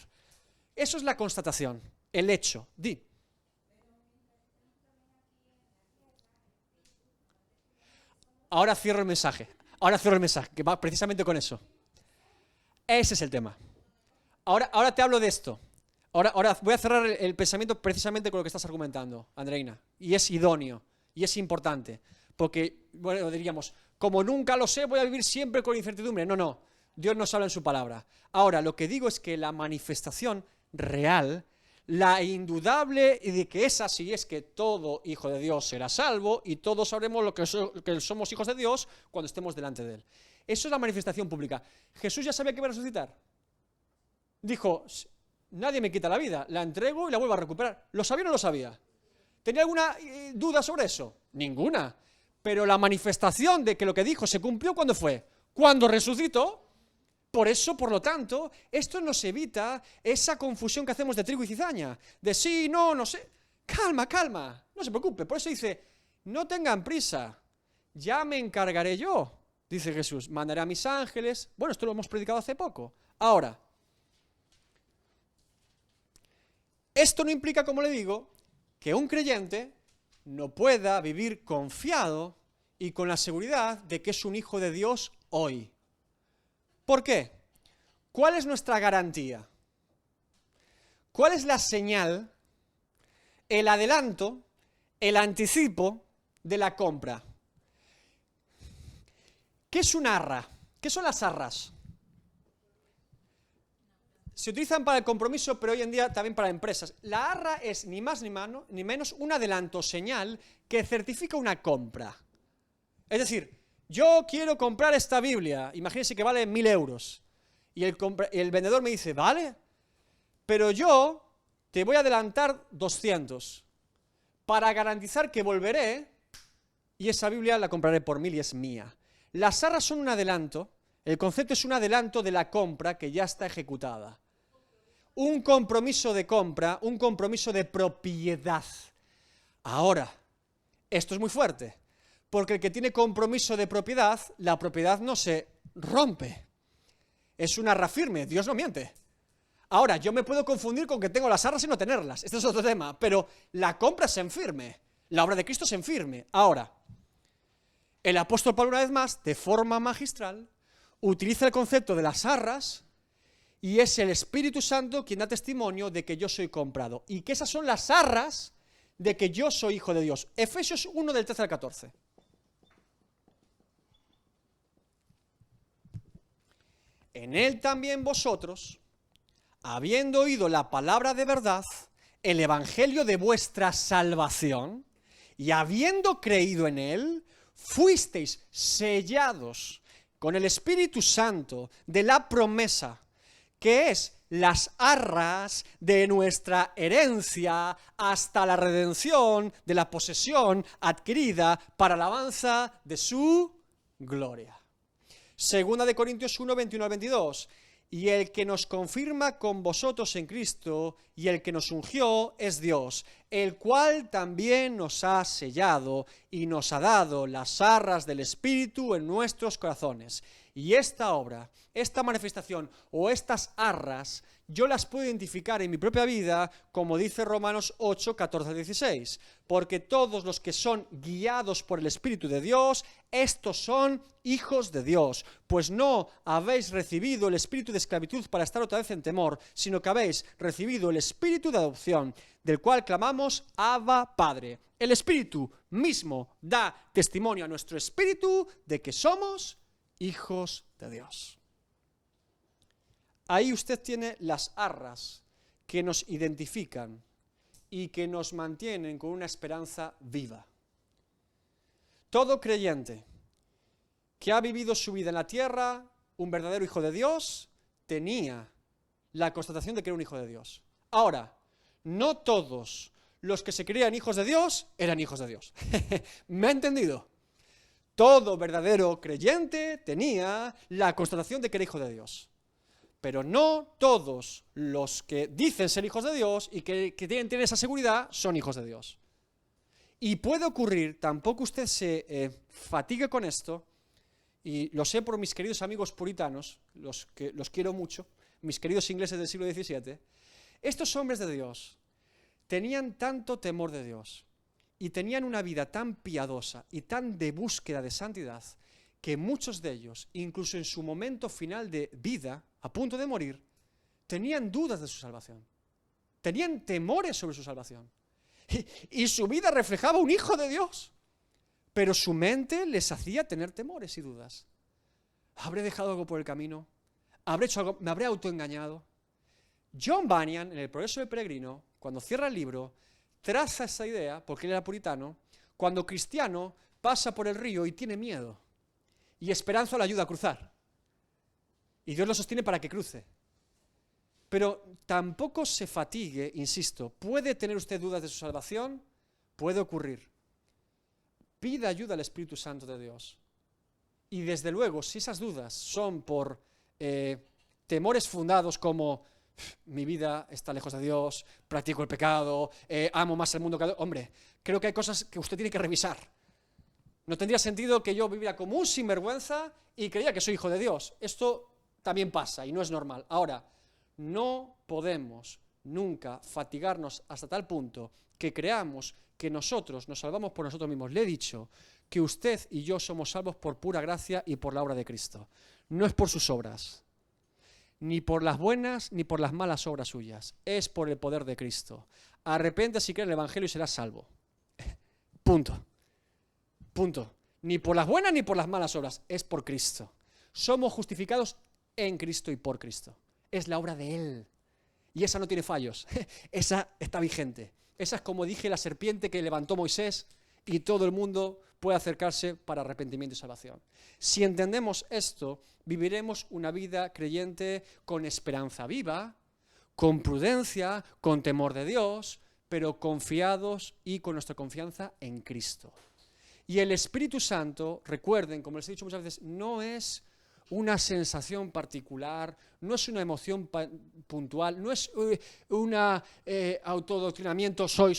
Eso es la constatación, el hecho. Di. Ahora cierro el mensaje, que va precisamente con eso. Ese es el tema. Ahora te hablo de esto. Ahora voy a cerrar el pensamiento precisamente con lo que estás argumentando, Andreina. Y es idóneo, y es importante. Porque, bueno, diríamos, como nunca lo sé, voy a vivir siempre con incertidumbre. No. Dios nos habla en su palabra. Ahora, lo que digo es que la manifestación real, la indudable de que es así, es que todo hijo de Dios será salvo y todos sabremos lo que somos hijos de Dios cuando estemos delante de Él. Eso es la manifestación pública. Jesús ya sabía que iba a resucitar. Dijo, nadie me quita la vida, la entrego y la vuelvo a recuperar. ¿Lo sabía o no lo sabía? ¿Tenía alguna duda sobre eso? Ninguna. Pero la manifestación de que lo que dijo se cumplió, ¿cuándo fue? Cuando resucitó. Por eso, por lo tanto, esto nos evita esa confusión que hacemos de trigo y cizaña. De sí, no, no sé. Calma, calma, no se preocupe. Por eso dice, no tengan prisa, ya me encargaré yo, dice Jesús. Mandaré a mis ángeles. Bueno, esto lo hemos predicado hace poco. Ahora, esto no implica, como le digo, que un creyente no pueda vivir confiado y con la seguridad de que es un hijo de Dios hoy. ¿Por qué? ¿Cuál es nuestra garantía? ¿Cuál es la señal, el adelanto, el anticipo de la compra? ¿Qué es un arra? ¿Qué son las arras? Se utilizan para el compromiso, pero hoy en día también para empresas. La arra es ni más ni menos un adelanto señal que certifica una compra. Es decir, yo quiero comprar esta Biblia, imagínense que vale 1.000 euros, y el vendedor me dice, vale, pero yo te voy a adelantar 200 para garantizar que volveré y esa Biblia la compraré por 1.000 y es mía. Las arras son un adelanto, el concepto es un adelanto de la compra que ya está ejecutada. Un compromiso de compra, un compromiso de propiedad. Ahora, esto es muy fuerte. Porque el que tiene compromiso de propiedad, la propiedad no se rompe. Es un arra firme, Dios no miente. Ahora, yo me puedo confundir con que tengo las arras y no tenerlas. Este es otro tema, pero la compra es en firme. La obra de Cristo es en firme. Ahora, el apóstol Pablo, una vez más, de forma magistral, utiliza el concepto de las arras y es el Espíritu Santo quien da testimonio de que yo soy comprado. Y que esas son las arras de que yo soy hijo de Dios. Efesios 1, del 13 al 14. En él también vosotros, habiendo oído la palabra de verdad, el evangelio de vuestra salvación, y habiendo creído en él, fuisteis sellados con el Espíritu Santo de la promesa, que es las arras de nuestra herencia hasta la redención de la posesión adquirida para alabanza de su gloria. Segunda de Corintios 1, 21 al 22. Y el que nos confirma con vosotros en Cristo y el que nos ungió es Dios, el cual también nos ha sellado y nos ha dado las arras del Espíritu en nuestros corazones. Y esta obra, esta manifestación o estas arras, yo las puedo identificar en mi propia vida, como dice Romanos 8, 14, 16. Porque todos los que son guiados por el Espíritu de Dios, estos son hijos de Dios. Pues no habéis recibido el espíritu de esclavitud para estar otra vez en temor, sino que habéis recibido el espíritu de adopción, del cual clamamos Abba, Padre. El Espíritu mismo da testimonio a nuestro espíritu de que somos hijos de Dios. Ahí usted tiene las arras que nos identifican y que nos mantienen con una esperanza viva. Todo creyente que ha vivido su vida en la tierra, un verdadero hijo de Dios, tenía la constatación de que era un hijo de Dios. Ahora, no todos los que se creían hijos de Dios eran hijos de Dios. ¿Me ha entendido? Todo verdadero creyente tenía la constatación de que era hijo de Dios. Pero no todos los que dicen ser hijos de Dios y que tienen esa seguridad son hijos de Dios. Y puede ocurrir, tampoco usted se fatigue con esto, y lo sé por mis queridos amigos puritanos, los quiero mucho, mis queridos ingleses del siglo XVII, estos hombres de Dios tenían tanto temor de Dios y tenían una vida tan piadosa y tan de búsqueda de santidad que muchos de ellos, incluso en su momento final de vida, a punto de morir, tenían dudas de su salvación. Tenían temores sobre su salvación. Y su vida reflejaba un hijo de Dios. Pero su mente les hacía tener temores y dudas. ¿Habré dejado algo por el camino? ¿Habré hecho algo? ¿Me habré autoengañado? John Bunyan, en El progreso del peregrino, cuando cierra el libro, traza esa idea, porque él era puritano, cuando cristiano pasa por el río y tiene miedo. Y Esperanza lo ayuda a cruzar. Y Dios lo sostiene para que cruce. Pero tampoco se fatigue, insisto, ¿puede tener usted dudas de su salvación? Puede ocurrir. Pida ayuda al Espíritu Santo de Dios. Y desde luego, si esas dudas son por temores fundados como mi vida está lejos de Dios, practico el pecado, amo más el mundo que a Dios, hombre, creo que hay cosas que usted tiene que revisar. No tendría sentido que yo viviera como un sinvergüenza y creía que soy hijo de Dios. Esto también pasa y no es normal. Ahora, no podemos nunca fatigarnos hasta tal punto que creamos que nosotros nos salvamos por nosotros mismos. Le he dicho que usted y yo somos salvos por pura gracia y por la obra de Cristo. No es por sus obras, ni por las buenas ni por las malas obras suyas. Es por el poder de Cristo. Arrepente si crees el Evangelio y serás salvo. Punto. Punto. Ni por las buenas ni por las malas obras. Es por Cristo. Somos justificados en Cristo y por Cristo. Es la obra de Él. Y esa no tiene fallos. Esa está vigente. Esa es, como dije, la serpiente que levantó Moisés y todo el mundo puede acercarse para arrepentimiento y salvación. Si entendemos esto, viviremos una vida creyente con esperanza viva, con prudencia, con temor de Dios, pero confiados y con nuestra confianza en Cristo. Y el Espíritu Santo, recuerden, como les he dicho muchas veces, no es una sensación particular, no es una emoción puntual, no es un autodoctrinamiento, soy,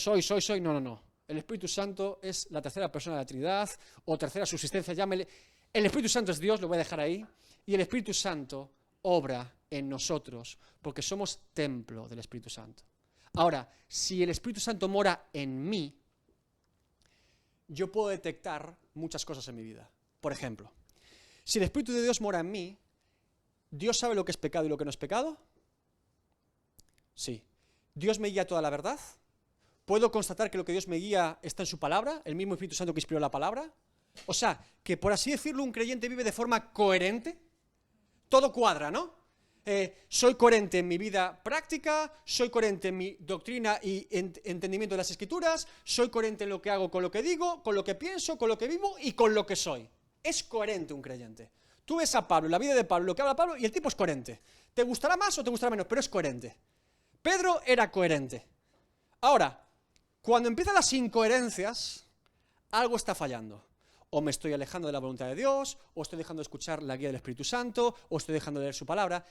no. El Espíritu Santo es la tercera persona de la Trinidad, o tercera subsistencia, llámele. El Espíritu Santo es Dios, lo voy a dejar ahí, y el Espíritu Santo obra en nosotros, porque somos templo del Espíritu Santo. Ahora, si el Espíritu Santo mora en mí, yo puedo detectar muchas cosas en mi vida. Por ejemplo, si el Espíritu de Dios mora en mí, ¿Dios sabe lo que es pecado y lo que no es pecado? Sí. ¿Dios me guía a toda la verdad? ¿Puedo constatar que lo que Dios me guía está en su palabra? ¿El mismo Espíritu Santo que inspiró la palabra? O sea, que por así decirlo, un creyente vive de forma coherente. Todo cuadra, ¿no? Soy coherente en mi vida práctica, soy coherente en mi doctrina y entendimiento de las Escrituras, soy coherente en lo que hago con lo que digo, con lo que pienso, con lo que vivo y con lo que soy. Es coherente un creyente. Tú ves a Pablo, la vida de Pablo, lo que habla Pablo, y el tipo es coherente. Te gustará más o te gustará menos, pero es coherente. Pedro era coherente. Ahora, cuando empiezan las incoherencias, algo está fallando. O me estoy alejando de la voluntad de Dios, o estoy dejando de escuchar la guía del Espíritu Santo, o estoy dejando de leer su palabra.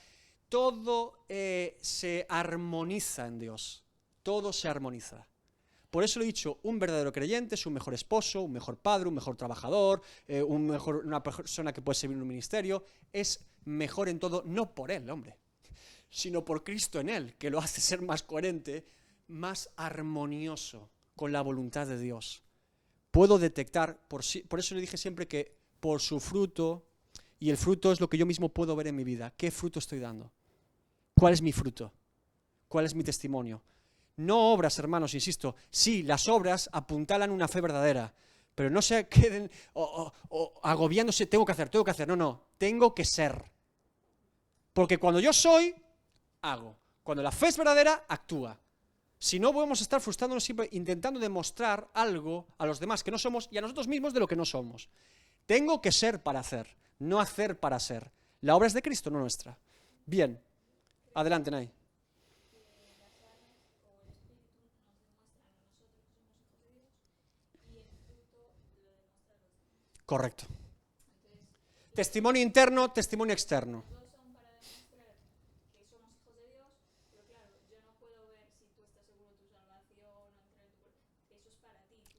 Todo se armoniza en Dios. Todo se armoniza. Por eso lo he dicho, un verdadero creyente es un mejor esposo, un mejor padre, un mejor trabajador, una persona que puede servir en un ministerio. Es mejor en todo, no por él, hombre, sino por Cristo en él, que lo hace ser más coherente, más armonioso con la voluntad de Dios. Puedo detectar, por eso le dije siempre que por su fruto, y el fruto es lo que yo mismo puedo ver en mi vida. ¿Qué fruto estoy dando? ¿Cuál es mi fruto? ¿Cuál es mi testimonio? No obras, hermanos, insisto. Sí, las obras apuntalan una fe verdadera, pero no se queden agobiándose, tengo que hacer. No, tengo que ser. Porque cuando yo soy, hago. Cuando la fe es verdadera, actúa. Si no, vamos a estar frustrándonos siempre intentando demostrar algo a los demás que no somos y a nosotros mismos de lo que no somos. Tengo que ser para hacer, no hacer para ser. La obra es de Cristo, no nuestra. Bien, adelante, Nay. Correcto. Testimonio interno, testimonio externo.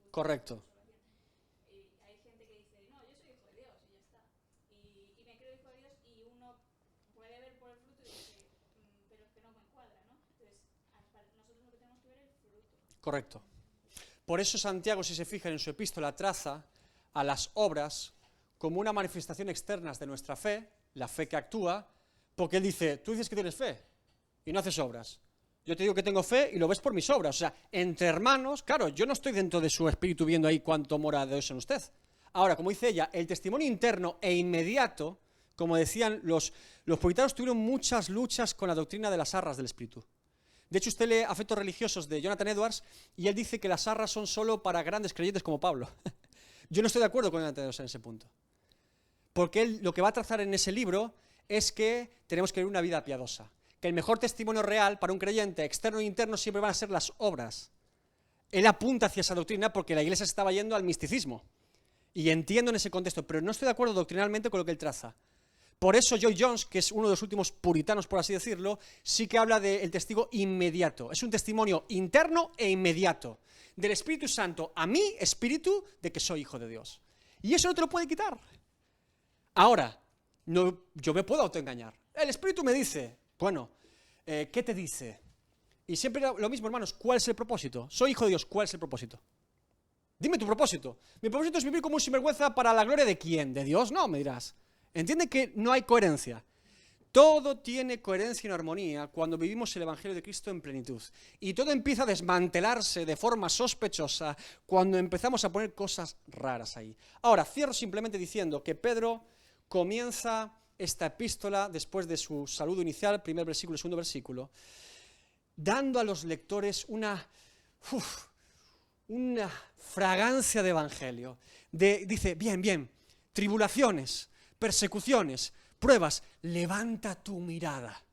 Correcto. Hay gente que dice, no, yo soy hijo de Dios y ya está. Y me creo hijo de Dios y uno puede ver por el fruto y dice, pero es que no me cuadra, ¿no? Entonces, nosotros lo que tenemos que ver es el fruto. Correcto. Por eso Santiago, si se fijan en su epístola, traza a las obras como una manifestación externa de nuestra fe, la fe que actúa, porque él dice, tú dices que tienes fe y no haces obras. Yo te digo que tengo fe y lo ves por mis obras. O sea, entre hermanos, claro, yo no estoy dentro de su espíritu viendo ahí cuánto mora Dios en usted. Ahora, como dice ella, el testimonio interno e inmediato, como decían, los puritanos tuvieron muchas luchas con la doctrina de las arras del espíritu. De hecho, usted lee Afectos religiosos de Jonathan Edwards y él dice que las arras son solo para grandes creyentes como Pablo. Yo no estoy de acuerdo con Jonathan Edwards en ese punto. Porque él lo que va a trazar en ese libro es que tenemos que vivir una vida piadosa. que el mejor testimonio real para un creyente, externo e interno, siempre van a ser las obras. Él apunta hacia esa doctrina porque la iglesia se estaba yendo al misticismo. Y entiendo en ese contexto, pero no estoy de acuerdo doctrinalmente con lo que él traza. Por eso Lloyd Jones, que es uno de los últimos puritanos, por así decirlo, sí que habla del testigo inmediato. Es un testimonio interno e inmediato. Del Espíritu Santo a mi espíritu de que soy hijo de Dios. Y eso no te lo puede quitar. Ahora, no, yo me puedo autoengañar. El Espíritu me dice, bueno, ¿qué te dice? Y siempre lo mismo, hermanos, ¿cuál es el propósito? Soy hijo de Dios, ¿cuál es el propósito? Dime tu propósito. Mi propósito es vivir como un sinvergüenza para la gloria de ¿quién? ¿De Dios? No, me dirás. Entiende que no hay coherencia. Todo tiene coherencia y armonía cuando vivimos el Evangelio de Cristo en plenitud. Y todo empieza a desmantelarse de forma sospechosa cuando empezamos a poner cosas raras ahí. Ahora, cierro simplemente diciendo que Pedro comienza esta epístola después de su saludo inicial, primer versículo y segundo versículo, dando a los lectores una fragancia de evangelio. Dice, bien, tribulaciones, persecuciones, pruebas, levanta tu mirada.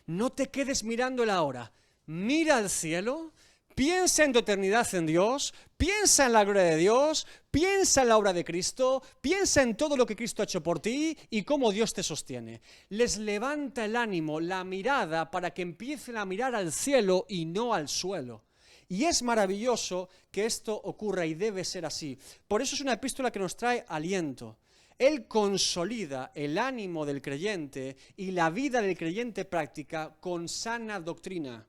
No te quedes mirando el ahora. Mira al cielo, piensa en tu eternidad en Dios, piensa en la gloria de Dios, piensa en la obra de Cristo, piensa en todo lo que Cristo ha hecho por ti y cómo Dios te sostiene. Les levanta el ánimo, la mirada, para que empiecen a mirar al cielo y no al suelo. Y es maravilloso que esto ocurra y debe ser así. Por eso es una epístola que nos trae aliento. Él consolida el ánimo del creyente y la vida del creyente práctica con sana doctrina,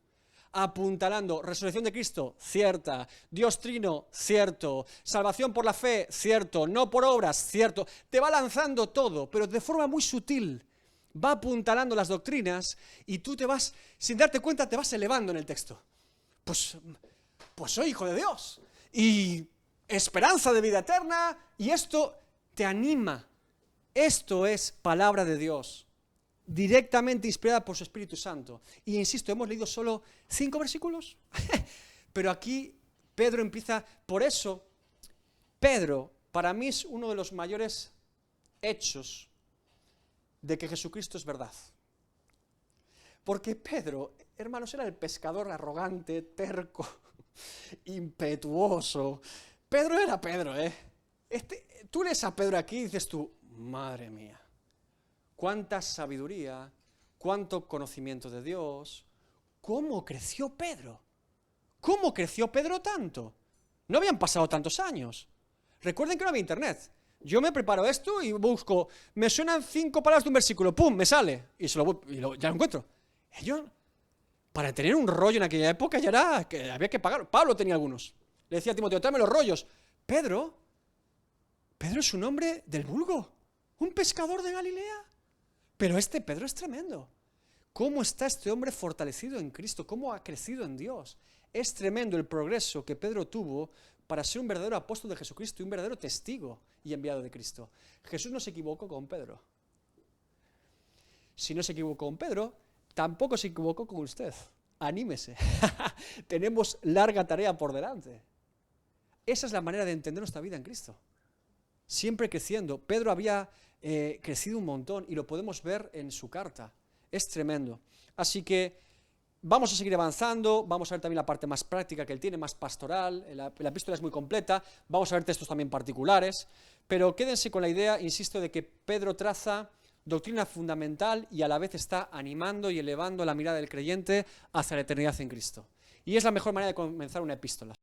apuntalando resurrección de Cristo, cierta, Dios trino, cierto, salvación por la fe, cierto, no por obras, cierto. Te va lanzando todo, pero de forma muy sutil. Va apuntalando las doctrinas y tú te vas, sin darte cuenta, te vas elevando en el texto. Pues soy hijo de Dios y esperanza de vida eterna, y esto te anima. Esto es palabra de Dios, directamente inspirada por su Espíritu Santo. Y insisto, hemos leído solo 5 versículos, pero aquí Pedro empieza. Por eso, Pedro, para mí, es uno de los mayores hechos de que Jesucristo es verdad. Porque Pedro, hermanos, era el pescador arrogante, terco, impetuoso. Pedro era Pedro, tú lees a Pedro aquí y dices tú, madre mía, cuánta sabiduría, cuánto conocimiento de Dios. ¿Cómo creció Pedro? ¿Cómo creció Pedro tanto? No habían pasado tantos años. Recuerden que no había internet. Yo me preparo esto y busco, me suenan 5 palabras de un versículo, ¡pum!, me sale, y ya lo encuentro. Ellos, para tener un rollo en aquella época ya era que había que pagar. Pablo tenía algunos. Le decía a Timoteo, tráeme los rollos. Pedro es un hombre del vulgo, un pescador de Galilea. Pero este Pedro es tremendo. ¿Cómo está este hombre fortalecido en Cristo? ¿Cómo ha crecido en Dios? Es tremendo el progreso que Pedro tuvo para ser un verdadero apóstol de Jesucristo y un verdadero testigo y enviado de Cristo. Jesús no se equivocó con Pedro. Si no se equivocó con Pedro, tampoco se equivocó con usted. Anímese. Tenemos larga tarea por delante. Esa es la manera de entender nuestra vida en Cristo. Siempre creciendo. Pedro había crecido un montón y lo podemos ver en su carta. Es tremendo. Así que vamos a seguir avanzando. Vamos a ver también la parte más práctica que él tiene, más pastoral. La epístola es muy completa. Vamos a ver textos también particulares. Pero quédense con la idea, insisto, de que Pedro traza doctrina fundamental y a la vez está animando y elevando la mirada del creyente hacia la eternidad en Cristo. Y es la mejor manera de comenzar una epístola.